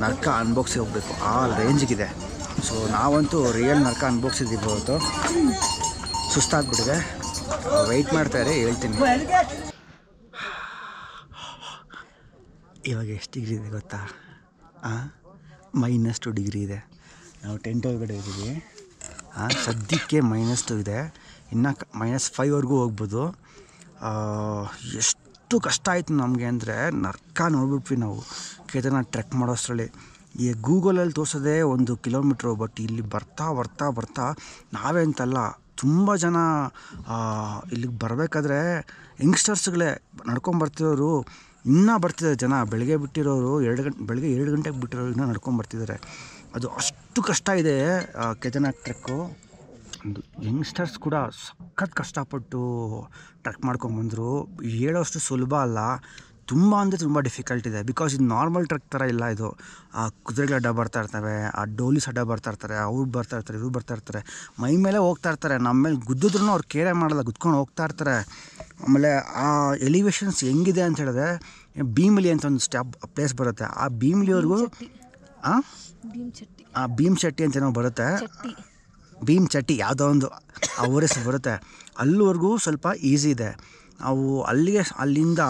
ನರ್ಕ ಅನ್ಬೋಕ್ಸಿಗೆ ಹೋಗಬೇಕು, ಆ ರೇಂಜಿಗಿದೆ. ಸೊ ನಾವಂತೂ ರಿಯಲ್ ನರ್ಕ ಅನ್ಬೋಕ್ಸಿದ್ದೀವಿ ಇವತ್ತು. ಸುಸ್ತಾಗ್ಬಿಟ್ಟಿದೆ, ವೆಯ್ಟ್ ಮಾಡ್ತಾಯಿರಿ, ಹೇಳ್ತೀನಿ. ಇವಾಗ ಎಷ್ಟು ಡಿಗ್ರಿ ಇದೆ ಗೊತ್ತಾ? -2 ಡಿಗ್ರಿ ಇದೆ. ನಾವು ಟೆಂಟ್ ಒಳಗಡೆ ಇದ್ದೀವಿ. ಸದ್ಯಕ್ಕೆ -2 ಇದೆ, ಇನ್ನು -5ವರೆಗೂ ಹೋಗ್ಬೋದು. ಎಷ್ಟು ಕಷ್ಟ ಆಯಿತು ನಮಗೆ ಅಂದರೆ, ನರ್ಕ ನೋಡ್ಬಿಟ್ವಿ ನಾವು ಕೇದಾರ್ನಾಥ್ ಟ್ರೆಕ್ ಮಾಡೋಷ್ಟರಲ್ಲಿ. ಈ ಗೂಗಲಲ್ಲಿ ತೋರಿಸೋದೇ 1 ಕಿಲೋಮೀಟ್ರು, ಬಟ್ ಇಲ್ಲಿ ಬರ್ತಾ ಬರ್ತಾ ಬರ್ತಾ ನಾವೇ ಅಂತಲ್ಲ, ತುಂಬ ಜನ ಇಲ್ಲಿಗೆ ಬರಬೇಕಾದ್ರೆ ಯಂಗ್ಸ್ಟರ್ಸ್ಗಳೇ ನಡ್ಕೊಂಬರ್ತಿರೋರು ಇನ್ನೂ ಬರ್ತಿದ್ದಾರೆ. ಜನ ಬೆಳಗ್ಗೆ ಬಿಟ್ಟಿರೋರು ಬೆಳಗ್ಗೆ 2 ಗಂಟೆಗೆ ಬಿಟ್ಟಿರೋರು ಇನ್ನೂ ನಡ್ಕೊಂಬರ್ತಿದ್ದಾರೆ. ಅದು ಅಷ್ಟು ಕಷ್ಟ ಇದೆ ಕೇದಾರ್ನಾಥ್ ಟ್ರೆಕ್ಕು. ಒಂದು ಯಂಗ್ಸ್ಟರ್ಸ್ ಕೂಡ ಸಖತ್ ಕಷ್ಟಪಟ್ಟು ಟ್ರೆಕ್ ಮಾಡ್ಕೊಂಬಂದರು. ಹೇಳೋಷ್ಟು ಸುಲಭ ಅಲ್ಲ, ತುಂಬ ಅಂದರೆ ತುಂಬ ಡಿಫಿಕಲ್ಟ್ ಇದೆ. ಬಿಕಾಸ್ ಇದು ನಾರ್ಮಲ್ ಟ್ರೆಕ್ ಥರ ಇಲ್ಲ. ಇದು ಆ ಕುದುರೆಗಳ ಅಡ್ಡ ಬರ್ತಾ ಇರ್ತವೆ, ಆ ಡೋಲಿಸ್ ಅಡ್ಡ ಬರ್ತಾ ಇರ್ತಾರೆ, ಅವ್ರು ಬರ್ತಾ ಇರ್ತಾರೆ, ಇವ್ರು ಬರ್ತಾ ಇರ್ತಾರೆ, ಮೈ ಮೇಲೆ ಹೋಗ್ತಾ ಇರ್ತಾರೆ. ನಮ್ಮ ಮೇಲೆ ಗುದ್ದಿದ್ರೂ ಅವ್ರು ಕೇರೆ ಮಾಡಲ್ಲ, ಗುದ್ಕೊಂಡು ಹೋಗ್ತಾ ಇರ್ತಾರೆ. ಆಮೇಲೆ ಆ ಎಲಿವೇಶನ್ಸ್ ಹೆಂಗಿದೆ ಅಂತ ಹೇಳಿದ್ರೆ, ಭೀಮಿಲಿ ಅಂತ ಒಂದು ಪ್ಲೇಸ್ ಬರುತ್ತೆ. ಆ ಭೀಮಿಲಿವರೆಗೂ ಭೀಮ್ ಶೆಟ್ಟಿ ಅಂತೇನೋ ಬರುತ್ತೆ, ಭೀಮ್ ಚಟ್ಟಿ ಯಾವುದೋ ಒಂದು ಆ ಊರ ಹೆಸರು ಬರುತ್ತೆ. ಅಲ್ಲಿವರೆಗೂ ಸ್ವಲ್ಪ ಈಸಿ ಇದೆ. ನಾವು ಅಲ್ಲಿಂದ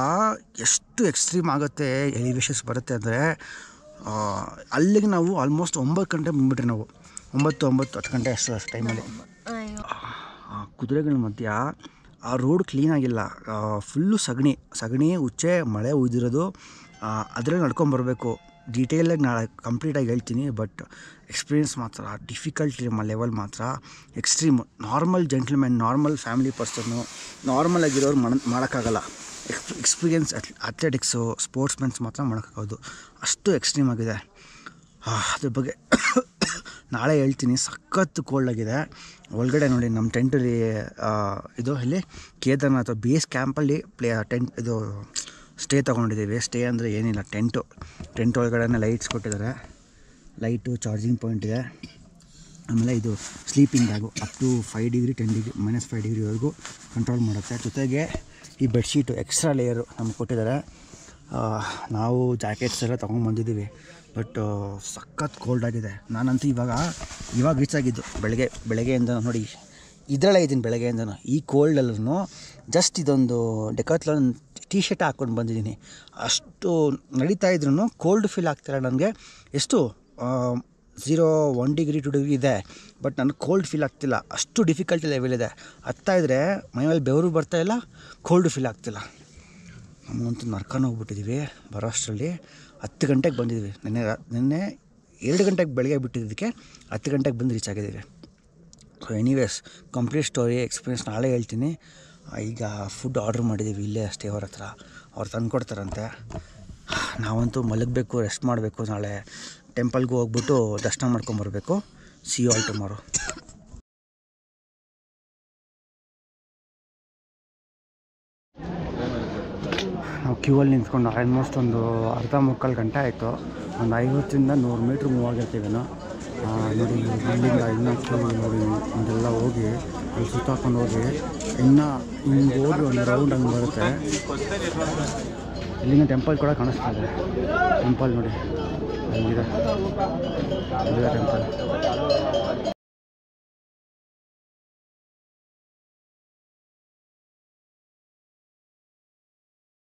ಎಷ್ಟು ಎಕ್ಸ್ಟ್ರೀಮ್ ಆಗುತ್ತೆ, ಎಲಿವೇಶನ್ಸ್ ಬರುತ್ತೆ ಅಂದರೆ, ಅಲ್ಲಿಗೆ ನಾವು ಆಲ್ಮೋಸ್ಟ್ 9 ಗಂಟೆ ಬಂದುಬಿಟ್ರಿ ನಾವು. 9-10 ಗಂಟೆ ಅಷ್ಟು ಟೈಮಲ್ಲಿ. ಕುದುರೆಗಳ ಮಧ್ಯ ಆ ರೋಡ್ ಕ್ಲೀನಾಗಿಲ್ಲ, ಫುಲ್ಲು ಸಗಣಿ ಉಚ್ಚೆ ಮಳೆ ಉಯ್ದಿರೋದು. ಅದರಲ್ಲಿ ನಡ್ಕೊಂಬರ್ಬೇಕು. ಡೀಟೇಲಾಗಿ ನಾಳೆ ಕಂಪ್ಲೀಟಾಗಿ ಹೇಳ್ತೀನಿ. ಬಟ್ ಎಕ್ಸ್ಪೀರಿಯೆನ್ಸ್ ಮಾತ್ರ ಡಿಫಿಕಲ್ಟ್ ಲೆವೆಲ್ ಮಾತ್ರ extreme. Normal gentleman, normal family ಪರ್ಸನ್ನು, ನಾರ್ಮಲ್ ಆಗಿರೋರು ಮಾಡೋಕ್ಕಾಗಲ್ಲ. ಎಕ್ಸ್ಪೀರಿಯೆನ್ಸ್ ಅಥ್ಲೆಟಿಕ್ಸು, ಸ್ಪೋರ್ಟ್ಸ್ಮೆನ್ಸ್ ಮಾತ್ರ ಮಾಡೋಕ್ಕಾಗೋದು. ಅಷ್ಟು ಎಕ್ಸ್ಟ್ರೀಮ್ ಆಗಿದೆ. ಅದ್ರ ಬಗ್ಗೆ ನಾಳೆ ಹೇಳ್ತೀನಿ. ಸಖತ್ತು ಕೋಲ್ಡ್ ಆಗಿದೆ ಒಳಗಡೆ. ನೋಡಿ ನಮ್ಮ ಟೆಂಟಲ್ಲಿ ಇದು ಇಲ್ಲಿ ಕೇದಾರ್ನಾಥ್ ಬೇಸ್ ಕ್ಯಾಂಪಲ್ಲಿ ಇದು ಸ್ಟೇ ತೊಗೊಂಡಿದ್ದೀವಿ. ಸ್ಟೇ ಅಂದರೆ ಏನಿಲ್ಲ, ಟೆಂಟ್ ಒಳಗಡೆ ಲೈಟ್ಸ್ ಕೊಟ್ಟಿದ್ದಾರೆ, ಲೈಟು, ಚಾರ್ಜಿಂಗ್ ಪಾಯಿಂಟ್ ಇದೆ. ಆಮೇಲೆ ಇದು sleeping bag up to 5 degree 10 degree -5 ಡಿಗ್ರಿವರೆಗೂ ಕಂಟ್ರೋಲ್ ಮಾಡುತ್ತೆ. ಜೊತೆಗೆ ಈ ಬೆಡ್ಶೀಟು ಎಕ್ಸ್ಟ್ರಾ ಲೇಯರು ನಮ್ಗೆ ಕೊಟ್ಟಿದ್ದಾರೆ. ನಾವು ಜಾಕೆಟ್ಸ್ ಎಲ್ಲ ತೊಗೊಂಡ್ಬಂದಿದ್ದೀವಿ. ಬಟ್ ಸಖತ್ ಕೋಲ್ಡ್ ಆಗಿದೆ. ನಾನಂತೂ ಇವಾಗ ರೀಚ್ ಆಗಿದ್ದು ಬೆಳಗ್ಗೆಯಿಂದ ನೋಡಿ, ಇದರಲ್ಲೇ ಇದ್ದೀನಿ ಬೆಳಗ್ಗೆಯಿಂದನೂ. ಈ ಕೋಲ್ಡಲ್ಲೂ ಜಸ್ಟ್ ಇದೊಂದು ಡೆಕಾಥ್ಲಾನ್ ಟೀ ಶರ್ಟ್ ಹಾಕ್ಕೊಂಡು ಬಂದಿದ್ದೀನಿ. ಅಷ್ಟು ನಡೀತಾ ಇದ್ರೂ ಕೋಲ್ಡ್ ಫೀಲ್ ಆಗ್ತಿಲ್ಲ ನನಗೆ. ಎಷ್ಟು 1 ಡಿಗ್ರಿ 2 ಡಿಗ್ರಿ ಇದೆ, ಬಟ್ ನನಗೆ ಕೋಲ್ಡ್ ಫೀಲ್ ಆಗ್ತಿಲ್ಲ. ಅಷ್ಟು ಡಿಫಿಕಲ್ಟಿ ಲೆವೆಲ್ ಇದೆ. ಹತ್ತಾಯಿದ್ರೆ ಮೈಮೇಲೆ ಬೆವರು ಬರ್ತಾಯಿಲ್ಲ, ಕೋಲ್ಡ್ ಫೀಲ್ ಆಗ್ತಿಲ್ಲ. ನಮಗಂತೂ ನರ್ಕನ ಹೋಗ್ಬಿಟ್ಟಿದ್ದೀವಿ. ಬರೋ ಅಷ್ಟರಲ್ಲಿ 10 ಗಂಟೆಗೆ ಬಂದಿದ್ದೀವಿ. ನಿನ್ನೆ 2 ಗಂಟೆಗೆ ಬೆಳಗ್ಗೆ ಬಿಟ್ಟಿದ್ದಕ್ಕೆ 10 ಗಂಟೆಗೆ ಬಂದು ರೀಚ್ ಆಗಿದ್ದೀವಿ. So anyways complete story experience ನಾಳೆ ಹೇಳ್ತೀನಿ. ಈಗ ಫುಡ್ ಆರ್ಡ್ರ್ ಮಾಡಿದ್ದೀವಿ ಇಲ್ಲೇ ಸ್ಟೇ ಅವ್ರ ಹತ್ರ, ಅವ್ರು ತಂದು ಕೊಡ್ತಾರಂತೆ. ನಾವಂತೂ ಮಲಗಬೇಕು, ರೆಸ್ಟ್ ಮಾಡಬೇಕು. ನಾಳೆ ಟೆಂಪಲ್ಗೂ ಹೋಗ್ಬಿಟ್ಟು ದರ್ಶನ ಮಾಡ್ಕೊಂಬರ್ಬೇಕು. See you all tomorrow. ನಾವು ಕ್ಯೂವಲ್ಲಿ ನಿಂತ್ಕೊಂಡು ಆಲ್ಮೋಸ್ಟ್ ಒಂದು ಅರ್ಧ ಮುಕ್ಕಾಲು ಗಂಟೆ ಆಯಿತು. ಒಂದು 50ರಿಂದ 100 ಮೀಟ್ರ್ ಮೂವ್ ಆಗಿರ್ತೀವೇನೋ. ನೋಡಿ ಇಲ್ಲಿಂದ ಇನ್ನೂ ಕ್ಯೂ ನೋಡಿ ಇದೆಲ್ಲ ಹೋಗಿ ಅಲ್ಲಿ ಸುತ್ತಾಕೊಂಡು ಹೋಗಿ ಇನ್ನೂ ಹಿಂಗೆ ಹೋಗಿ ಒಂದು ರೌಂಡ್ ಹಂಗೆ ಬರುತ್ತೆ. ಇಲ್ಲಿಂದ ಟೆಂಪಲ್ ಕೂಡ ಕಾಣಿಸ್ತಾ ಇದೆ. ಟೆಂಪಲ್ ನೋಡಿ ಅಲ್ಲಿದೆ ಟೆಂಪಲ್.